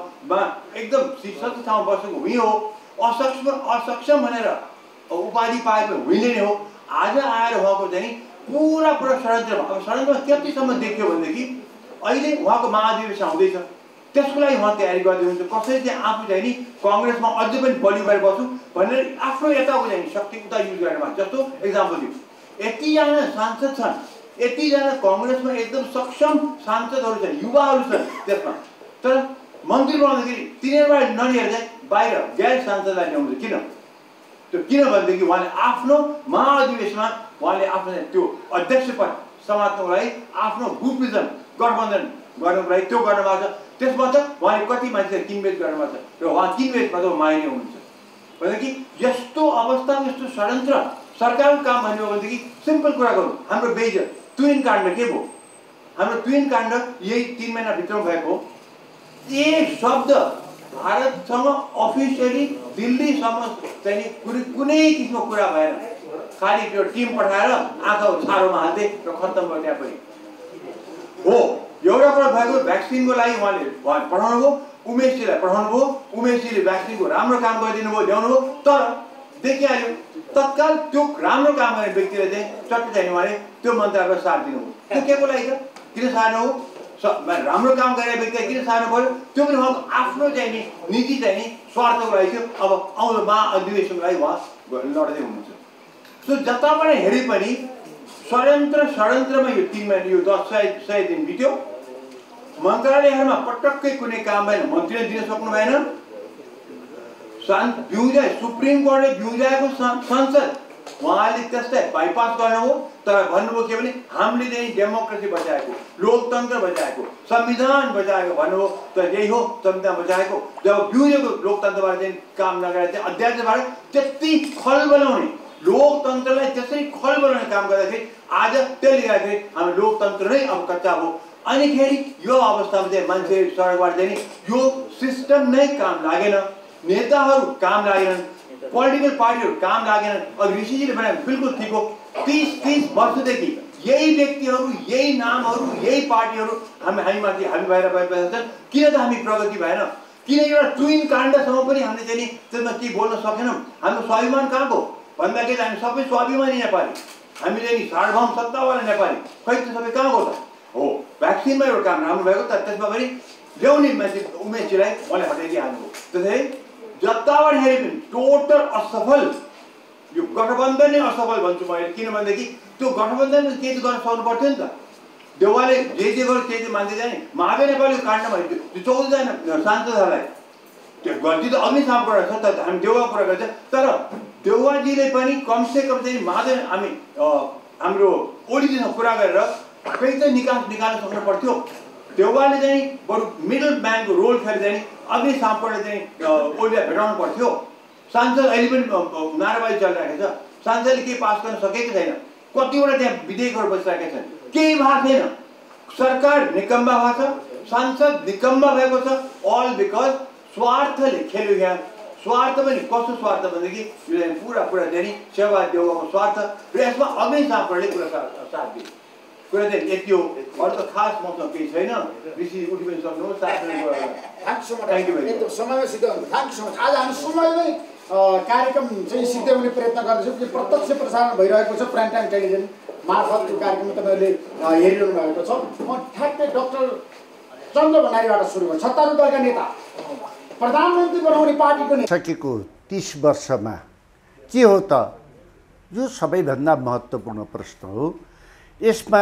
एकदम शीर्षस्थ ठाउँमा बसेको हुँ हो, असक्षम भनेर उपाधि पाएको हुँदै नै हो। आज आएर उहाँको चाहिँ पुरा षड्यन्त्रमा, अब षड्यन्त्रमा कतिसम्म देखियो भनेदेखि अहिले उहाँको महाधिवेशन आउँदैछ, त्यसको लागि उहाँ तयारी गर्दै हुन्छ। कसरी चाहिँ आफू चाहिँ नि कङ्ग्रेसमा अझै पनि बलियो भएर बस्छु भनेर आफ्नो यताको चाहिँ शक्ति उता युज गरेर जस्तो एक्जाम्पल दियो। यतिजना सांसद छन्, यतिजना कङ्ग्रेसमा एकदम सक्षम सांसदहरू छन्, युवाहरू छन् त्यसमा, तर मन्त्री बनाउँदाखेरि तिनीहरूबाट नलिएर चाहिँ बाहिर गैर सांसदलाई ल्याउँछ। किन? त्यो किनभनेदेखि उहाँले आफ्नो महाधिवेशनमा उहाँले आफ्नो त्यो अध्यक्ष पद समात्नको लागि आफ्नो ग्रुपिजम गठबन्धन गर्नुको लागि त्यो गर्नुभएको छ। त्यसमा त उहाँले कति मान्छे किनबेच गर्नुभएको छ र उहाँ किनबेचमा त मानिने हुनुहुन्छ भनेदेखि यस्तो अवस्थामा यस्तो षड्यन्त्र सरकारको काम भन्यो भनेदेखि सिम्पल कुरा गरौँ। हाम्रो बेइज्जत ट्विन काण्ड के भयो? हाम्रो ट्विन काण्ड यही 3 महिनाभित्र भएको एक शब्द भारतसँग अफिसियली दिल्लीसम्म चाहिँ कुनै किसिमको कुरा भएन। खालि त्यो टिम पठाएर आँखा छारोमा हाल्थे र खत्तम भयो त्यहाँ पनि हो। एउटा कुरा भएको भ्याक्सिनको लागि उहाँले पठाउनु भयो, उमेशजीलाई पठाउनु भयो, उमेशजीले भ्याक्सिनको राम्रो काम गरिदिनु भयो, ल्याउनु भयो। तर देखिहाल्यो तत्काल त्यो राम्रो काम गर्ने व्यक्तिले चाहिँ चट्ट चाहिँ उहाँले त्यो मन्त्रालयलाई साथ दिनुभयो। त्यो के को लागि त? किन सार्नु हो? राम्रो काम गरेर व्यक्तिलाई किन सार्नु पर्यो? त्यो पनि उहाँको आफ्नो चाहिँ नि नीति चाहिँ नि स्वार्थको लागि थियो। अब आउँदो महाअधिवेशनको लागि उहाँ लड्दै हुनुहुन्छ। सो जताबाट हेरे पनि षड्यन्त्रमा यो 3 महिना यो 100 दिन बित्यो। मन्त्रालयहरूमा पटक्कै कुनै काम भएन, मन्त्रीले दिन सक्नु भएन। सुप्रिम कोर्टले भ्युजाएको संसद उहाँले त्यसलाई बाइपास गर्नुभयो। तर भन्नुभयो के भने हामीले चाहिँ डेमोक्रेसी बचाएको, लोकतन्त्र बचाएको, संविधान बचाएको भन्नुभयो। तर यही हो संविधान बचाएको। जब भ्युजेको लोकतन्त्रबाट चाहिँ काम नगरेर चाहिँ अध्यादेशबाट त्यति खलबलाउने लोकतन्त्रलाई त्यसरी खलबलाउने काम गर्दाखेरि आज त्यसले गर्दाखेरि हाम्रो लोकतन्त्र नै अब कच्चा हो। अनिखेरि यो अवस्थामा चाहिँ मान्छे सडकबाट चाहिँ यो सिस्टम नै काम लागेन, नेताहरू काम लागेनन्, पोलिटिकल पार्टीहरू काम लागेनन्। अब ऋषिजीले भने बिल्कुल ठिक हो। 30 वर्षदेखि यही व्यक्तिहरू, यही नामहरू, यही पार्टीहरू हामीमाथि हामी बाहिर भइरहेका छन्। किन त हामी प्रगति भएन? किन एउटा ट्विन काण्डसम्म पनि हामीले चाहिँ त्यसमा के बोल्न सकेनौँ? हाम्रो स्वाभिमान कहाँ भयो भन्दाखेरि हामी सबै स्वाभिमानी नेपाली, हामीले नि सार्वभौम सत्तावाला नेपाली, खै त्यो सबै कहाँ गयो त? हो भ्याक्सिनमा एउटा काम राम्रो भएको, तर त्यसमा पनि ल्याउने मान्छे उमेशजीलाई उहाँले हटाइदिइहाल्नुभयो। त्यसैले जताबाट हेरे पनि टोटल असफल यो गठबन्धन नै असफल भन्छु मैले। किनभनेदेखि त्यो गठबन्धनले के गर्न सक्नु पर्थ्यो नि त? देउवाले जे गर्यो त्यही चाहिँ मान्छे जाने। महावे नेपालीको काण्डमा त्यो 14जना सांसदहरूलाई त्यो गल्ती त अग्निसामबाट छ। त हामी देउवा कुरा गर्छ, तर देउवाजीले पनि कमसेकम चाहिँ महादेव हाम्रो ओलीजीसँग कुरा गरेर कहीँ चाहिँ निकाल्न सक्नु पर्थ्यो। देउवाले चाहिँ बरु मिडल म्यानको रोल खेलेर चाहिँ अग्निसामबाट चाहिँ ओलीलाई भेटाउनु पर्थ्यो। सांसद अहिले पनि नाराबाजी चलिरहेको छ। सांसदले केही पास गर्न सकेको छैन। कतिवटा त्यहाँ विधेयकहरू बसिरहेका छन्, केही भएको छैन। सरकार निकम्बा भएको छ, सांसद निकम्बा भएको छ। अल बिकज स्वार्थले खेल्यो। यहाँ स्वार्थ पनि कस्तो स्वार्थ भनेदेखि यो पुरा चाहिँ सेवा देउवाको स्वार्थ र यसमा अग्निसामले पुरा साथ दियो। कुरा चाहिँ यति हो। अरू त खास मसँग केही छैन। ऋषि उठि पनि सक्नुहोस्। थ्याङ्क यू एकदम समयमा सिद्धाउनु। Thank you so much. आज हामी समयमै कार्यक्रम चाहिँ सिद्ध्याउने प्रयत्न गर्दैछौँ कि प्रत्यक्ष प्रसारण भइरहेको छ प्राइम टाइम टेलिभिजन मार्फत। त्यो कार्यक्रम तपाईँहरूले हेरिरहनु भएको छ। म ठ्याक्कै डाक्टर चन्द्र भण्डारीबाट सुरु गर्छु। सत्तारूढ दलका नेता, प्रधानमन्त्री बनाउने पार्टीको नेता। सकेको 30 वर्षमा के हो त? यो सबैभन्दा महत्त्वपूर्ण प्रश्न हो। यसमा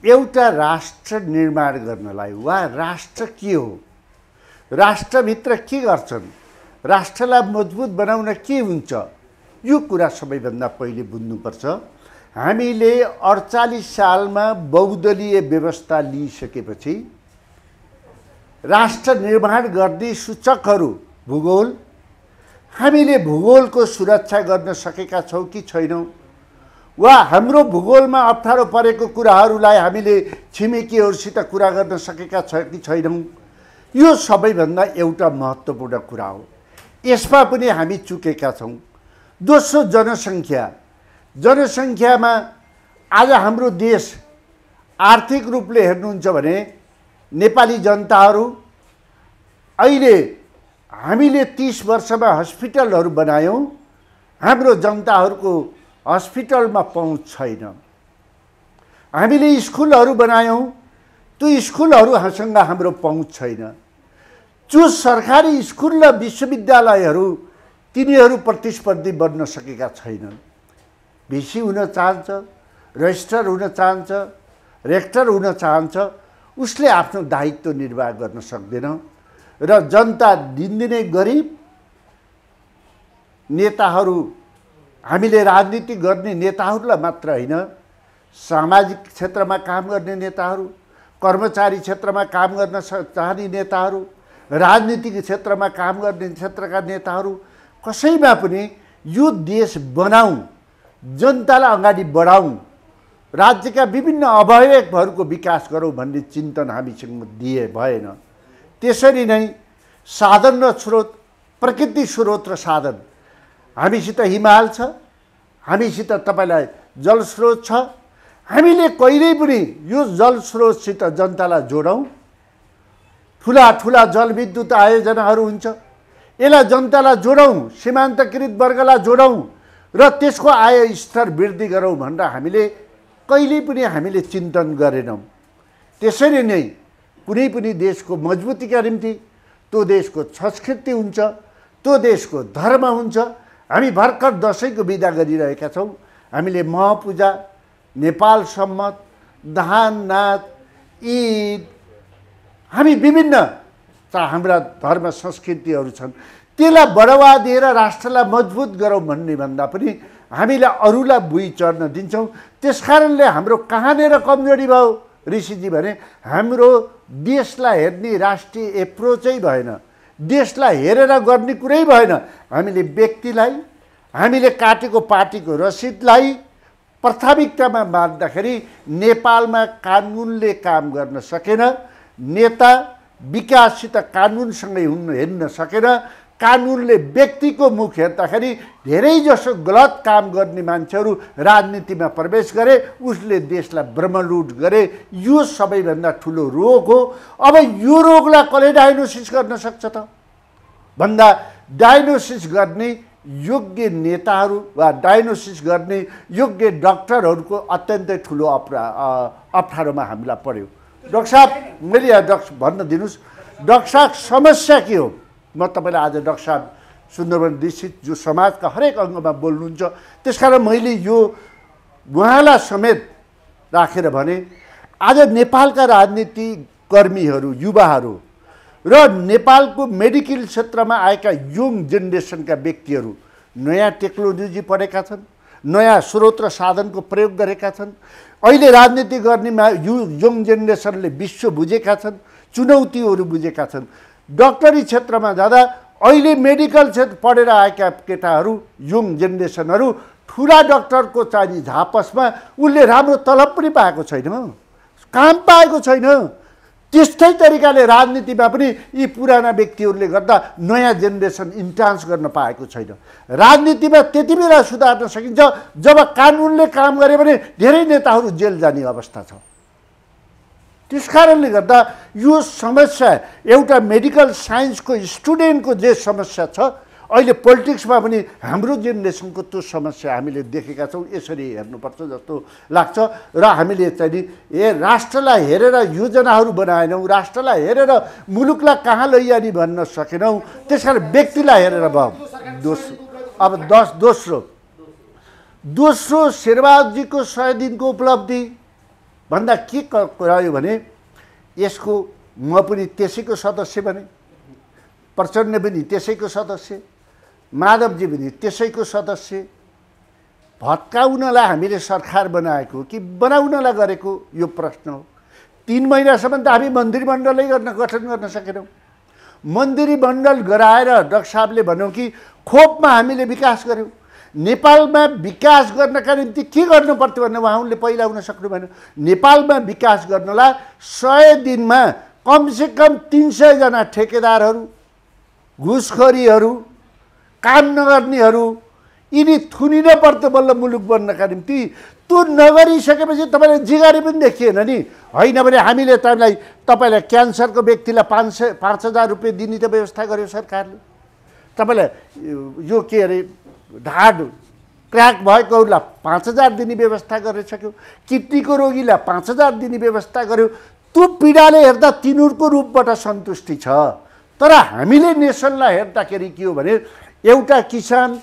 एउटा राष्ट्र निर्माण गर्नलाई वा राष्ट्र के हो, राष्ट्रभित्र के गर्छन्, राष्ट्रलाई मजबुत बनाउन के हुन्छ, यो कुरा सबैभन्दा पहिले बुझ्नुपर्छ। हामीले 48 सालमा बहुदलीय व्यवस्था लिइसकेपछि राष्ट्र निर्माण गर्ने सूचकहरू भूगोल, हामीले भूगोलको सुरक्षा गर्न सकेका छौँ कि छैनौँ, वा हाम्रो भूगोलमा अप्ठ्यारो परेको कुराहरूलाई हामीले छिमेकीहरूसित कुरा गर्न सकेका छ कि छैनौँ, यो सबैभन्दा एउटा महत्त्वपूर्ण कुरा हो। यसमा पनि हामी चुकेका छौँ। दोस्रो जनसङ्ख्यामा आज हाम्रो देश आर्थिक रूपले हेर्नुहुन्छ भने नेपाली जनताहरू अहिले हामीले 30 वर्षमा हस्पिटलहरू बनायौँ, हाम्रो जनताहरूको हस्पिटलमा पहुँच छैन। हामीले स्कुलहरू बनायौँ, त्यो स्कुलहरूसँग हाम्रो पहुँच छैन। जो सरकारी स्कुल र विश्वविद्यालयहरू तिनीहरू प्रतिस्पर्धी बन्न सकेका छैनन्। भिसी हुन चाहन्छ, रजिस्ट्रार हुन चाहन्छ, रेक्टर हुन चाहन्छ, उसले आफ्नो दायित्व निर्वाह गर्न सक्दैन र जनता दिनदिनै गरिब, नेताहरू हामीले राजनीति गर्ने नेताहरूलाई मात्र होइन, सामाजिक क्षेत्रमा काम गर्ने नेताहरू, कर्मचारी क्षेत्रमा काम गर्न चाहने नेताहरू, राजनीतिक क्षेत्रमा काम गर्ने क्षेत्रका नेताहरू कसैमा पनि यो देश बनाऊँ, जनतालाई अगाडि बढाऊँ, राज्यका विभिन्न अवयवहरूको विकास गरौँ भन्ने चिन्तन हामीसँग भएन। त्यसरी नै साधन र स्रोत, प्रकृति स्रोत र साधन, हामीसित हिमाल छ, हामीसित तपाईँलाई जलस्रोत छ। हामीले कहिल्यै पनि यो जलस्रोतसित जनतालाई जोडौँ। ठुला ठुला जलविद्युत आयोजनाहरू हुन्छ, यसलाई जनतालाई जोडौँ, सीमान्तकृत वर्गलाई जोडौँ र त्यसको आय स्तर वृद्धि गरौँ भनेर हामीले कहिल्यै पनि हामीले चिन्तन गरेनौँ। त्यसरी नै कुनै पनि देशको मजबुतीका निम्ति त्यो देशको संस्कृति हुन्छ, त्यो देशको धर्म हुन्छ। हामी भर्खर दसैँको बिदा गरिरहेका छौँ। हामीले महपूजा, नेपाल सम्मत, धान नाच, ईद, हामी विभिन्न हाम्रा धर्म संस्कृतिहरू छन्, त्यसलाई बढावा दिएर राष्ट्रलाई मजबुत गरौँ भन्ने भन्दा पनि हामीलाई अरूलाई बुई चढ्न दिन्छौँ। त्यसकारणले हाम्रो कहाँनिर कमजोरी भयो ऋषिजी भने हाम्रो देशलाई हेर्ने राष्ट्रिय एप्रोचै भएन, देशलाई हेरेर गर्ने कुरै भएन। हामीले व्यक्तिलाई, हामीले काटेको पार्टीको रसिदलाई प्राथमिकतामा मान्दाखेरि नेपालमा कानुनले काम गर्न सकेन, नेता विकाससित कानुनसँगै हेर्न सकेन। कानुनले व्यक्तिको मुख हेर्दाखेरि धेरैजसो गलत काम गर्ने मान्छेहरू राजनीतिमा प्रवेश गरे, उसले देशलाई ब्रह्मलुट गरे। यो सबैभन्दा ठुलो रोग हो। अब यो रोगलाई कसले डायग्नोसिस गर्न सक्छ त भन्दा डायग्नोसिस गर्ने योग्य नेताहरू वा डायग्नोसिस गर्ने योग्य डाक्टरहरूको अत्यन्तै ठुलो अप्ठ्यारोमा हामीलाई पर्यो। डाक्टर साहब, मैले डाक्टर भन्न दिनुहोस्, डाक्टर साहब समस्या के हो? म तपाईँलाई आज डाक्टर साहब सुन्दरबन दीक्षित जो समाजका हरेक अङ्गमा बोल्नुहुन्छ, त्यसकारण मैले यो उहाँलाई समेत राखेर भने आज नेपालका राजनीति कर्मीहरू, युवाहरू र नेपालको मेडिकल क्षेत्रमा आएका यङ जेनेरेसनका व्यक्तिहरू नयाँ टेक्नोलोजी पढेका छन्, नयाँ स्रोत र साधनको प्रयोग गरेका छन्। अहिले राजनीति गर्नेमा यङ जेनेरेसनले विश्व बुझेका छन्, चुनौतीहरू बुझेका छन्। डक्टरी क्षेत्रमा जाँदा अहिले मेडिकल क्षेत्र पढेर आएका केटाहरू, यङ जेनेरेसनहरू ठुला डक्टरको चाहिँ झापसमा उसले राम्रो तलब पनि पाएको छैन, काम पाएको छैन। त्यस्तै तरिकाले राजनीतिमा पनि यी पुराना व्यक्तिहरूले गर्दा नयाँ जेनेरेसन इन्ट्रान्स गर्न पाएको छैन। राजनीतिमा त्यति बेला सुधार्न सकिन्छ जब कानुनले काम गरे भने धेरै नेताहरू जेल जाने अवस्था छ। त्यसकारणले गर्दा यो समस्या एउटा मेडिकल साइन्सको स्टुडेन्टको जे समस्या छ, अहिले पोलिटिक्समा पनि हाम्रो जेनेरेसनको त्यो समस्या हामीले देखेका छौँ। यसरी हेर्नुपर्छ जस्तो लाग्छ। र हामीले चाहिँ राष्ट्रलाई हेरेर योजनाहरू बनाएनौँ, राष्ट्रलाई हेरेर मुलुकलाई कहाँ लैजाने भन्न सकेनौँ। त्यसकारण व्यक्तिलाई हेरेर भयो दोस्रो। अब दोस्रो शेरबहादुरजीको 100 दिनको उपलब्धि भन्दा के रह्यो भने यसको म पनि त्यसैको सदस्य बने, प्रचण्ड पनि त्यसैको सदस्य, माधवजी पनि त्यसैको सदस्य। भत्काउनलाई हामीले सरकार बनाएको कि बनाउनलाई गरेको यो प्रश्न हो। 3 महिनासम्म त हामी मन्त्रीमण्डलै गठन गर्न सकेनौँ। मन्त्रीमण्डल गराएर डाक्टर साहबले भन्यौँ कि खोपमा हामीले विकास गऱ्यौँ। नेपालमा विकास गर्नका निम्ति के गर्नु पर्थ्यो भन्ने उहाँले पहिला हुन सक्नु भएन। नेपालमा विकास गर्नलाई 100 दिनमा कमसेकम 300 जना ठेकेदारहरू, घुसखोरीहरू, काम नगर्नेहरू यिनी थुनिन पर्थ्यो बल्ल मुलुक बन्नका निम्ति। त्यो नगरिसकेपछि तपाईँले जिगारी पनि देखिएन नि। होइन भने हामीले तपाईँलाई क्यान्सरको व्यक्तिलाई 5,000 रुपियाँ दिने त व्यवस्था गर्यो सरकारले। तपाईँलाई यो के अरे ढाड क्र्याक भएकोहरूलाई 5,000 दिने व्यवस्था गरिसक्यो, किडनीको रोगीलाई 5,000 दिने व्यवस्था गर्यो। त्यो पीडाले हेर्दा तिनीहरूको रूपबाट सन्तुष्टि छ। तर हामीले नेसनलाई हेर्दाखेरि के हो भने एउटा किसान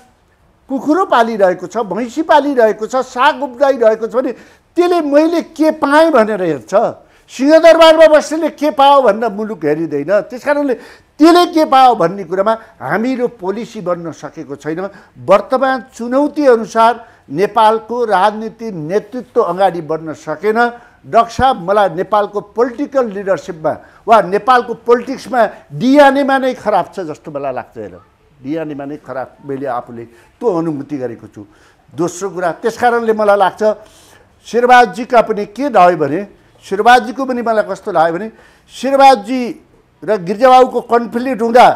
कुखुरो पालिरहेको छ, भैँसी पालिरहेको छ, साग उब्जाइरहेको छ भने त्यसले मैले के पाएँ भनेर हेर्छ। सिंहदरबारमा बस्नेले के पायो भनेर मुलुक हेरिँदैन। त्यस कारणले त्यसले के पायो भन्ने कुरामा हामीहरू पोलिसी बन्न सकेको छैन। वर्तमान चुनौती अनुसार नेपालको राजनीति नेतृत्व अगाडि बढ्न सकेन। डाक्टर साहब, मलाई नेपालको पोलिटिकल लिडरसिपमा वा नेपालको पोलिटिक्समा डिएनएमा नै खराब छ जस्तो मलाई लाग्छ। हेर, डिएनएमा नै खराब मैले आफूले त्यो अनुभूति गरेको छु। दोस्रो कुरा, त्यस कारणले मलाई लाग्छ शेरबहादुरजीका पनि के लाग्यो भने, शेरबहादुरजीको पनि मलाई कस्तो लाग्यो भने, शेरबहादुरजी र गिरिजाबाबुको कन्फ्लिक्ट हुँदा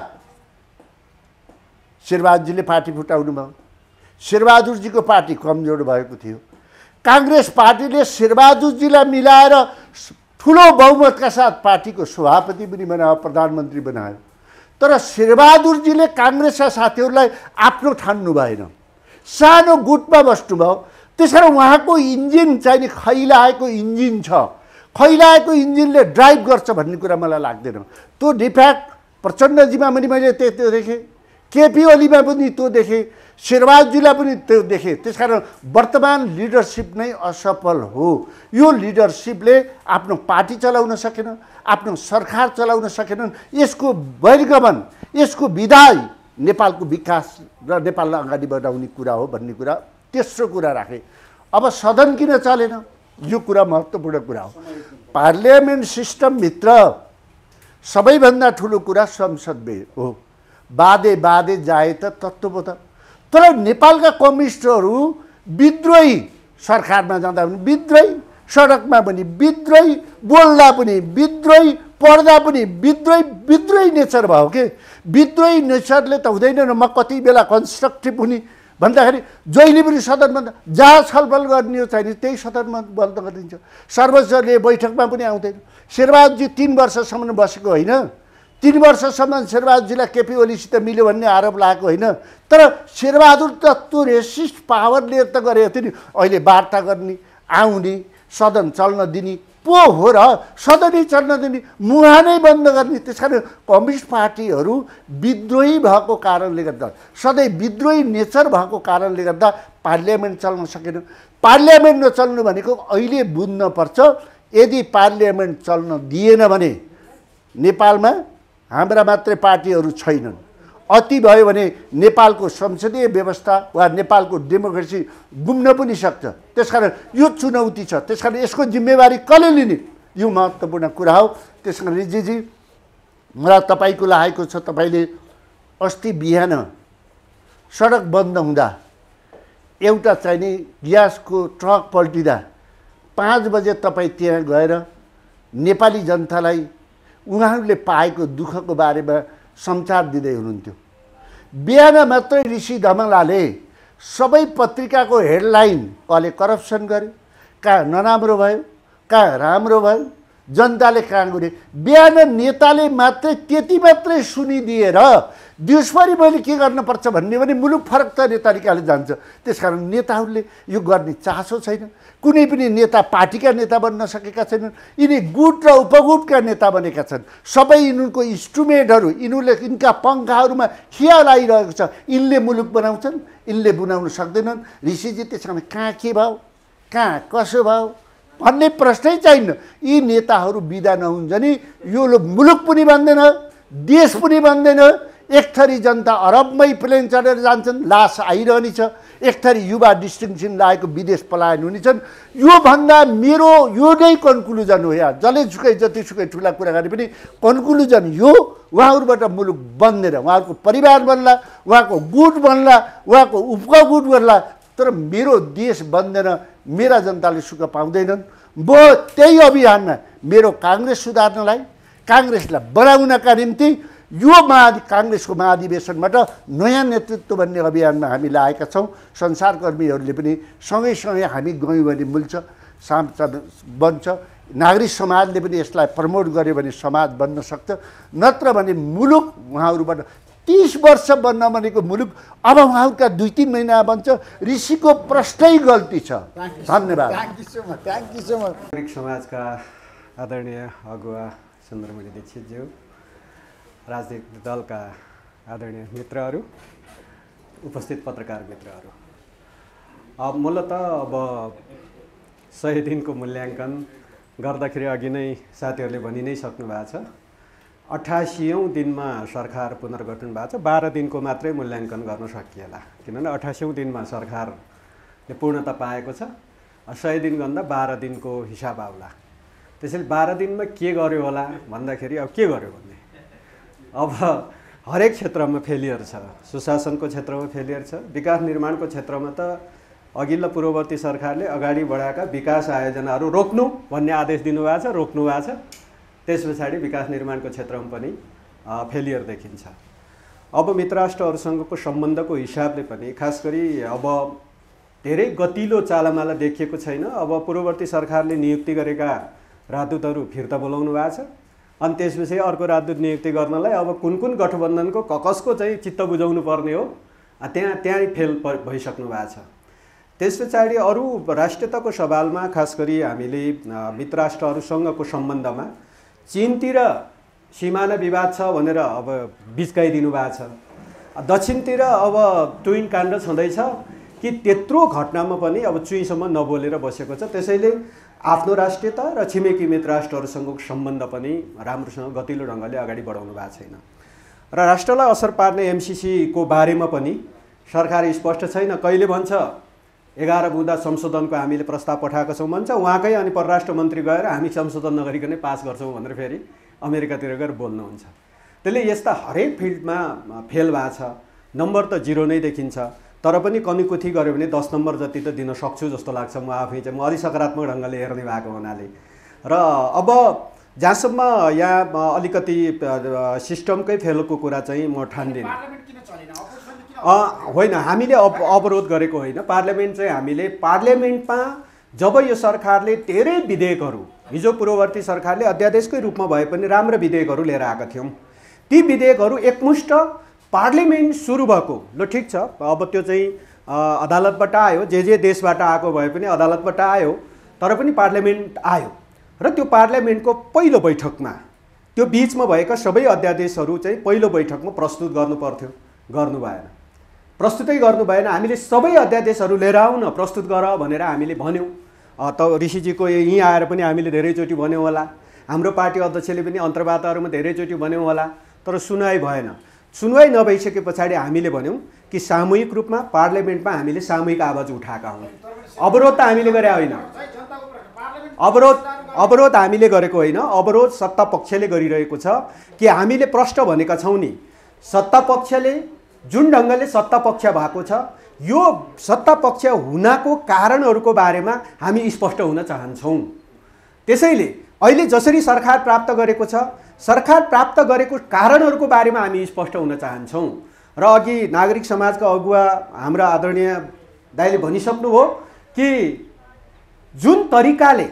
शेरबहादुरजीले पार्टी फुटाउनु भयो। शेरबहादुरजीको पार्टी कमजोर भएको थियो। काङ्ग्रेस पार्टीले शेरबहादुरजीलाई मिलाएर ठुलो बहुमतका साथ पार्टीको सभापति पनि बनायो, प्रधानमन्त्री बनायो। तर शेरबहादुरजीले काङ्ग्रेसका साथीहरूलाई आफ्नो ठान्नु भएन, सानो गुटमा बस्नुभयो। त्यसैले उहाँको इन्जिन चाहिँ खैलाएको इन्जिन छ। खैलाएको इन्जिनले ड्राइभ गर्छ भन्ने कुरा मलाई लाग्दैन। त्यो डिफेक्ट प्रचण्डजीमा पनि मैले त्यो देखेँ, केपी ओलीमा पनि त्यो देखेँ, शेरबहादुरजीलाई पनि त्यो देखेँ। त्यसकारण वर्तमान लिडरसिप नै असफल हो। यो लिडरसिपले आफ्नो पार्टी चलाउन सकेन, आफ्नो सरकार चलाउन सकेनन्। यसको बहिर्गमन, यसको विदाई नेपालको विकास र नेपाललाई अगाडि बढाउने कुरा हो भन्ने कुरा तेस्रो कुरा राखेँ। अब सदन किन चलेन, यो कुरा महत्त्वपूर्ण कुरा हो। पार्लियामेन्ट सिस्टमभित्र सबैभन्दा ठुलो कुरा संसद हो। बाधे बाधे जाए त तत्त्व त। तर नेपालका कम्युनिस्टहरू विद्रोही, सरकारमा जाँदा पनि विद्रोही, सडकमा पनि विद्रोही, बोल्दा पनि विद्रोही, पढ्दा पनि विद्रोही नेचर भयो के। विद्रोही नेचरले त हुँदैन न। म कति बेला कन्स्ट्रक्टिभ हुने भन्दाखेरि जहिले पनि सदनमा जहाँ छलफल गर्ने हो चाहिने त्यही सदनमा बन्द गरिदिन्छ। सर्वोच्चले बैठकमा पनि आउँदैन। शेरबहादुरजी 3 वर्षसम्म बसेको होइन। 3 वर्षसम्म शेरबहादुरजीलाई केपी ओलीसित मिल्यो भन्ने आरोप लागेको होइन। तर शेरबहादुर त त्यो रेसिस्ट पावरले त गरेको थियो नि। अहिले वार्ता गर्ने, आउने, सदन चल्न दिने पो हो र सदनै चल्न दिने, मुहानै बन्द गर्ने। त्यस कारण कम्युनिस्ट पार्टीहरू विद्रोही भएको कारणले गर्दा, सधैँ विद्रोही नेचर भएको कारणले गर्दा पार्लियामेन्ट चल्न सकेन। पार्लियामेन्ट नचल्नु भनेको अहिले बुझ्नुपर्छ, यदि पार्लियामेन्ट चल्न दिएन भने नेपालमा हाम्रा मात्रै पार्टीहरू छैनन्। अति भयो भने नेपालको संसदीय व्यवस्था वा नेपालको डेमोक्रेसी गुम्न पनि सक्छ। त्यसकारण यो चुनौती छ। त्यसकारण यसको जिम्मेवारी कसले लिने, यो महत्त्वपूर्ण कुरा हो। त्यसकारण रिजीजी, मलाई तपाईँको लागेको छ, तपाईँले अस्ति बिहान सडक बन्द हुँदा एउटा चाहिने ग्यासको ट्रक पल्टिँदा 5 बजे तपाईँ त्यहाँ गएर नेपाली जनतालाई उहाँहरूले पाएको दुःखको बारेमा सञ्चार दिँदै हुनुहुन्थ्यो। बिहान मात्रै ऋषि धमलाले सबै पत्रिकाको हेडलाइन कसले करप्सन गर्यो, कहाँ नराम्रो भयो, कहाँ राम्रो भयो, जनताले कहाँ गरे। बिहान नेताले मात्रै त्यति मात्रै सुनिदिएर दिउँसभरि मैले के गर्नुपर्छ भन्ने भने मुलुक फरक तरिकाले जान्छ। त्यसकारण नेताहरूले यो गर्ने चासो छैन। कुनै पनि नेता पार्टीका नेता बन्न सकेका छैनन्। यिनी गुट र उपगुटका नेता बनेका छन्। सबै यिनीहरूको इन्स्ट्रुमेन्टहरू, यिनीहरूले यिनका पङ्खाहरूमा खियाल आइरहेको छ। यिनले मुलुक बनाउँछन्, यिनले बनाउन सक्दैनन्। ऋषिजी, त्यसकारण कहाँ के भयो, कहाँ कसो भयो भन्ने प्रश्नै चाहिन्न। यी नेताहरू बिदा नहुन्छन् यो मुलुक पनि बन्दैन, देश पनि बन्दैन। एक थरी जनता अरबमै प्लेन चढेर जान्छन्, लास आइरहने छ। एक थरी युवा डिस्टिङसन लागेको विदेश पलायन हुनेछन्। योभन्दा मेरो यो नै कन्क्लुजन हो। यहाँ जलेसुकै जतिसुकै ठुला कुरा गरे पनि कन्क्लुजन यो, उहाँहरूबाट मुलुक बन्दैन। उहाँहरूको परिवार बन्ला, उहाँको गुट बन्ला, उहाँको उपगुट बन्ला, तर मेरो देश बन्दैन, मेरा जनताले सुख पाउँदैनन्। म त्यही अभियानमा मेरो काङ्ग्रेस सुधार्नलाई, काङ्ग्रेसलाई बनाउनका निम्ति यो काङ्ग्रेसको महाधिवेशनबाट नयाँ नेतृत्व भन्ने अभियानमा हामी लागेका छौँ। संसारकर्मीहरूले पनि सँगैसँगै हामी गयौँ भने मिल्छ, बन्छ। नागरिक समाजले पनि यसलाई प्रमोट गर्यो भने समाज बन्न सक्छ। नत्र भने मुलुक उहाँहरूबाट 30 वर्ष बन्न भनेको मुलुक अब उहाँहरूका 2-3 महिना बन्छ। ऋषिको प्रश्नै गल्ती छ। धन्यवाद। Thank you so much. नागरिक समाजका आदरणीय अगुवा चन्द्रमणि दीक्षितज्यू, राजनीतिक दलका आदरणीय मित्रहरू, उपस्थित पत्रकार मित्रहरू, मूलतः अब 100 दिनको मूल्याङ्कन गर्दाखेरि अघि नै साथीहरूले भनि नै सक्नु भएको छ। 88औं दिनमा सरकार पुनर्गठन भएको छ। 12 दिनको मात्रै मूल्याङ्कन गर्न सकिएला, किनभने 88औं दिनमा सरकारले पूर्णता पाएको छ। 100 दिनभन्दा 12 दिनको हिसाब आउला। त्यसैले 12 दिनमा के गर्यो होला भन्दाखेरि अब के गर्यो भने अब हरेक क्षेत्रमा फेलियर छ। सुशासनको क्षेत्रमा फेलियर छ। विकास निर्माणको क्षेत्रमा त अघिल्लो पूर्ववर्ती सरकारले अगाडि बढाएका विकास आयोजनाहरू रोक्नु भन्ने आदेश दिनुभएको छ, रोक्नु भएको छ। त्यस पछाडि विकास निर्माणको क्षेत्रमा पनि फेलियर देखिन्छ। अब मित्र राष्ट्रहरूसँगको सम्बन्धको हिसाबले पनि खास गरी अब धेरै गतिलो चालामाला देखिएको छैन। अब पूर्ववर्ती सरकारले नियुक्ति गरेका राजदूतहरू फिर्ता बोलाउनु भएको छ। अनि त्यसपछि अर्को राजदूत नियुक्ति गर्नलाई अब कुन कुन गठबन्धनको कसको चाहिँ चित्त बुझाउनु पर्ने हो, त्यहाँ फेल भइसक्नु भएको छ। त्यस पछाडि अरू राष्ट्रियताको सवालमा खास गरी हामीले मित्र राष्ट्रहरूसँगको सम्बन्धमा चीनतिर सिमाना विवाद छ भनेर अब बिचकाइदिनु भएको छ। दक्षिणतिर अब ट्विन काण्ड छँदैछ कि त्यत्रो घटनामा पनि अब चुइँसम्म नबोलेर बसेको छ। त्यसैले आफ्नो राष्ट्रियता र छिमेकी मित्र राष्ट्रहरूसँगको सम्बन्ध पनि राम्रोसँग गतिलो ढङ्गले अगाडि बढाउनु भएको छैन। र राष्ट्रलाई असर पार्ने एमसीसी को बारेमा पनि सरकार स्पष्ट छैन। कहिले भन्छ 11 बुँदा संशोधनको हामीले प्रस्ताव पठाएको छौँ भन्छ, उहाँकै अनि परराष्ट्र मन्त्री गएर हामी संशोधन नगरिकनै पास गर्छौँ भनेर फेरि अमेरिकातिर गएर बोल्नुहुन्छ। त्यसले यस्ता हरेक फिल्डमा फेल भएको छ। नम्बर त 0 नै देखिन्छ, तर पनि कनीकुथी गऱ्यो भने 10 नम्बर जति त दिन सक्छु जस्तो लाग्छ। म आफै चाहिँ म अलि सकारात्मक ढङ्गले हेर्ने भएको हुनाले। र अब जहाँसम्म यहाँ अलिकति सिस्टमकै फेलको कुरा चाहिँ म ठान्दिनँ। होइन, हामीले अवरोध गरेको होइन। पार्लियामेन्ट चाहिँ हामीले पार्लियामेन्टमा जब यो सरकारले धेरै विधेयकहरू, हिजो पूर्ववर्ती सरकारले अध्यादेशकै रूपमा भए पनि राम्रो विधेयकहरू लिएर आएका थियौँ। ती विधेयकहरू एकमुष्ट पार्लियामेन्ट सुरु भएको, ल ठिक छ, अब त्यो चाहिँ अदालतबाट आयो, जे देशबाट आएको भए पनि अदालतबाट आयो, तर पनि पार्लियामेन्ट आयो। र त्यो पार्लियामेन्टको पहिलो बैठकमा त्यो बिचमा भएका सबै अध्यादेशहरू चाहिँ पहिलो बैठकमा प्रस्तुत गर्नु पर्थ्यो, गर्नु भएन। प्रस्तुतै गर्नु भएन। हामीले सबै अध्यादेशहरू लिएर आउन प्रस्तुत गर भनेर हामीले भन्यौँ। त ऋषिजीको यहीँ आएर पनि हामीले धेरैचोटि भन्यौँ होला, हाम्रो पार्टी अध्यक्षले पनि अन्तर्वार्ताहरूमा धेरैचोटि भन्यौँ होला, तर सुनवाई भएन। सुनवाई नभइसके पछाडि हामीले भन्यौँ कि सामूहिक रूपमा पार्लियामेन्टमा हामीले सामूहिक आवाज उठाएका हौँ। अवरोध त हामीले गरे होइन, अवरोध हामीले गरेको होइन। अवरोध सत्ता पक्षले गरिरहेको छ कि हामीले प्रष्ट भनेका छौँ नि, सत्ता पक्षले जुन ढङ्गले सत्ता पक्ष भएको छ, यो सत्ता पक्ष हुनको कारणहरूको बारेमा हामी स्पष्ट हुन चाहन्छौँ। त्यसैले अहिले जसरी सरकार प्राप्त गरेको छ, सरकार प्राप्त गरेको कारणहरूको बारेमा हामी स्पष्ट हुन चाहन्छौँ। र अघि नागरिक समाजका अगुवा हाम्रा आदरणीय दाइले भनिसक्नुभयो कि जुन तरिकाले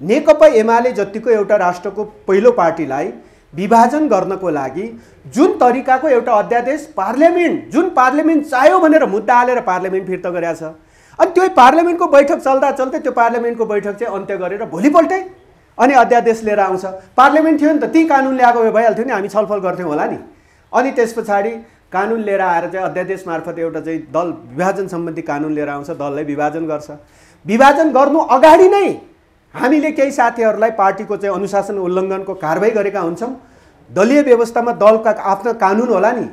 नेकपा एमाले जतिको एउटा राष्ट्रको पहिलो पार्टीलाई विभाजन गर्नको लागि जुन तरिकाको एउटा अध्यादेश पार्लियामेन्ट, जुन पार्लियामेन्ट चाह्यो भनेर मुद्दा हालेर पार्लियामेन्ट फिर्ता गरेको छ, अनि त्यो पार्लियामेन्टको बैठक चल्दा चल्दै त्यो पार्लियामेन्टको बैठक चाहिँ अन्त्य गरेर भोलिपल्टै अनि अध्यादेश लिएर आउँछ। पार्लियामेन्ट थियो नि त, ती कानुन ल्याएको भए भइहाल्थ्यो नि, हामी छलफल गर्थ्यौँ होला नि। अनि त्यस पछाडि कानुन लिएर आएर चाहिँ अध्यादेश मार्फत एउटा चाहिँ दल विभाजन सम्बन्धी कानुन लिएर आउँछ, दललाई विभाजन गर्छ। विभाजन गर्नु अगाडि नै हामीले केही साथीहरूलाई पार्टीको चाहिँ अनुशासन उल्लङ्घनको कारबाही गरेका हुन्छौँ। दलीय व्यवस्थामा दलका आफ्नो कानुन होला नि,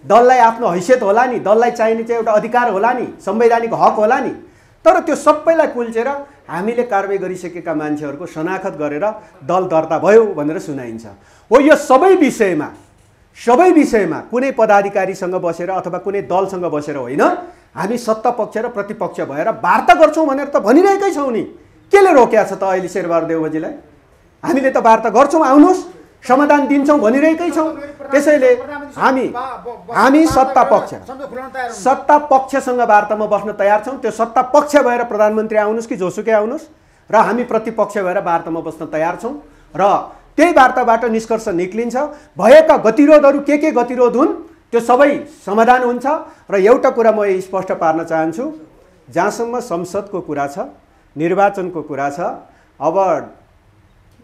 दललाई आफ्नो हैसियत होला नि, दललाई चाहिने चाहिँ एउटा अधिकार होला नि, संवैधानिक हक होला नि। तर त्यो सबैलाई कुल्चेर हामीले कारबाही गरिसकेका मान्छेहरूको शनाखत गरेर दल दर्ता भयो भनेर सुनाइन्छ। हो, यो सबै विषयमा कुनै पदाधिकारीसँग बसेर अथवा कुनै दलसँग बसेर होइन, हामी सत्ता पक्ष र प्रतिपक्ष भएर वार्ता गर्छौँ भनेर त भनिरहेकै छौँ नि। केले रोक्या छ त अहिले शेरबहादुर देउवाजीलाई? हामीले त वार्ता गर्छौँ, आउनुहोस्, समाधान दिन्छौँ भनिरहेकै छौँ। त्यसैले हामी सत्ता पक्षसँग वार्तामा बस्न तयार छौँ। त्यो सत्ता पक्ष भएर प्रधानमन्त्री आउनुहोस् कि जोसुकै आउनुहोस्, र हामी प्रतिपक्ष भएर वार्तामा बस्न तयार छौँ। र त्यही वार्ताबाट निष्कर्ष निक्लिन्छ। भएका गतिरोधहरू के गतिरोध हुन् त्यो सबै समाधान हुन्छ। र एउटा कुरा म स्पष्ट पार्न चाहन्छु, जहाँसम्म संसदको कुरा छ, निर्वाचनको कुरा छ, अब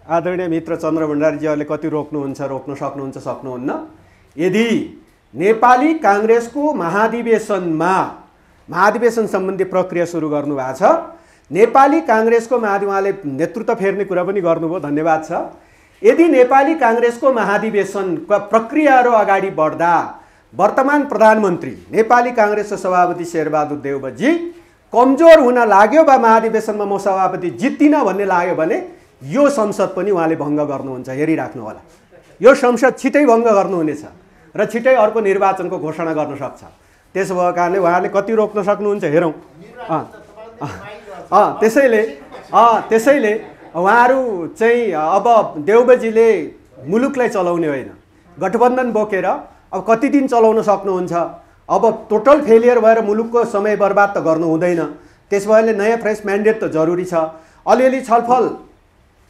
आदरणीय मित्र चन्द्र भण्डारीजीहरूले कति रोक्न सक्नुहुन्न। यदि नेपाली काङ्ग्रेसको महाधिवेशन सम्बन्धी प्रक्रिया सुरु गर्नुभएको छ, नेपाली काङ्ग्रेसको उहाँले नेतृत्व फेर्ने कुरा पनि गर्नुभयो, धन्यवाद छ। यदि नेपाली काङ्ग्रेसको महाधिवेशनका प्रक्रियाहरू अगाडि बढ्दा वर्तमान प्रधानमन्त्री नेपाली काङ्ग्रेसको सभापति शेरबहादुर देउवाजी कमजोर हुन लाग्यो वा महाधिवेशनमा म सभापति जित्दिनँ भन्ने लाग्यो भने यो संसद पनि उहाँले भङ्ग गर्नुहुन्छ, हेरिराख्नु होला। यो संसद छिटै भङ्ग गर्नुहुनेछ र छिटै अर्को निर्वाचनको घोषणा गर्न सक्छ। त्यसो भएको कारणले उहाँले कति रोक्न सक्नुहुन्छ हेरौँ। त्यसैले उहाँहरू चाहिँ अब देउवाजीले मुलुकलाई चलाउने होइन, गठबन्धन बोकेर अब कति दिन चलाउन सक्नुहुन्छ। अब टोटल फेलियर भएर मुलुकको समय बर्बाद त गर्नु हुँदैन। त्यस भएले नयाँ फ्रेस म्यान्डेट त जरुरी छ। अलिअलि छलफल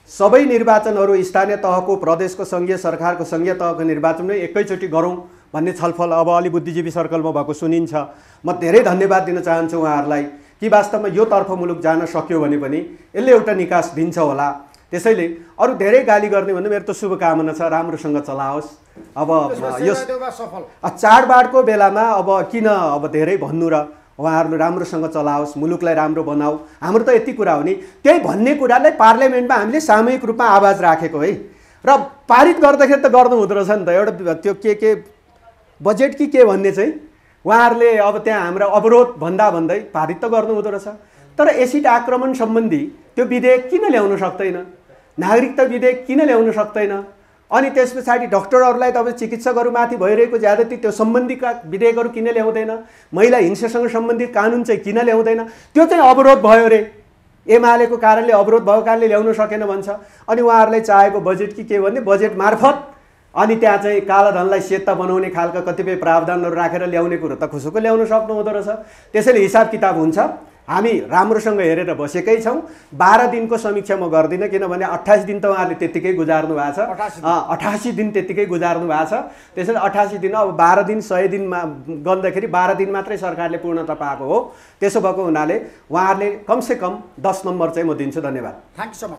सबै निर्वाचनहरू स्थानीय तहको, प्रदेशको, सङ्घीय सरकारको सङ्घीय तहको निर्वाचन नै एकैचोटि गरौँ भन्ने छलफल अब अलि बुद्धिजीवी सर्कलमा भएको सुनिन्छ। म धेरै धन्यवाद दिन चाहन्छु उहाँहरूलाई कि वास्तवमा यो तर्फ मुलुक जान सक्यो भने पनि यसले एउटा निकास दिन्छ होला। त्यसैले अरू धेरै गाली गर्ने भन्दा मेरो त शुभकामना छ, राम्रोसँग चलाओस्। अब यो चाडबाडको बेलामा अब किन अब धेरै भन्नु र उहाँहरूले राम्रोसँग चलाओस्, मुलुकलाई राम्रो बनाऊ। हाम्रो त यति कुरा हो नि, त्यही भन्ने कुरालाई पार्लियामेन्टमा हामीले सामूहिक रूपमा आवाज राखेको है। र पारित गर्दाखेरि त गर्नु हुँदो रहेछ नि त, एउटा त्यो के बजेट कि के भन्ने चाहिँ उहाँहरूले अब त्यहाँ हाम्रो अवरोध भन्दै पारित त गर्नु हुँदो रहेछ। तर एसिड आक्रमण सम्बन्धी त्यो विधेयक किन ल्याउन सक्दैन? नागरिकता विधेयक किन ल्याउन सक्दैन? अनि त्यस पछाडि डक्टरहरूलाई त अब चिकित्सकहरूमाथि भइरहेको ज्यादती त्यो सम्बन्धीका विधेयकहरू किन ल्याउँदैन? महिला हिंसासँग सम्बन्धित कानुन चाहिँ किन ल्याउँदैन? त्यो चाहिँ अवरोध भयो रे, एमालेको कारणले अवरोध भएको कारणले ल्याउन सकेन भन्छ। अनि उहाँहरूलाई चाहेको बजेट कि के भन्ने बजेट मार्फत अनि त्यहाँ चाहिँ कालाधनलाई सेता बनाउने खालका कतिपय प्रावधानहरू राखेर ल्याउने कुरो त खुसुको ल्याउन सक्नु हुँदो रहेछ। त्यसैले हिसाब किताब हुन्छ। हामी राम्रोसँग हेरेर बसेकै छौँ। 12 दिनको समीक्षा म गर्दिनँ, किनभने 28 दिन त उहाँहरूले त्यत्तिकै गुजार्नु भएको छ, 88 दिन त्यत्तिकै गुजार्नु भएको छ। त्यसैले 88 दिन अब 12 दिन 100 दिनमा गर्दाखेरि 12 दिन मात्रै सरकारले पूर्णता पाएको हो। त्यसो भएको हुनाले उहाँहरूले कमसेकम 10 नम्बर चाहिँ म दिन्छु। धन्यवाद। Thank you so much.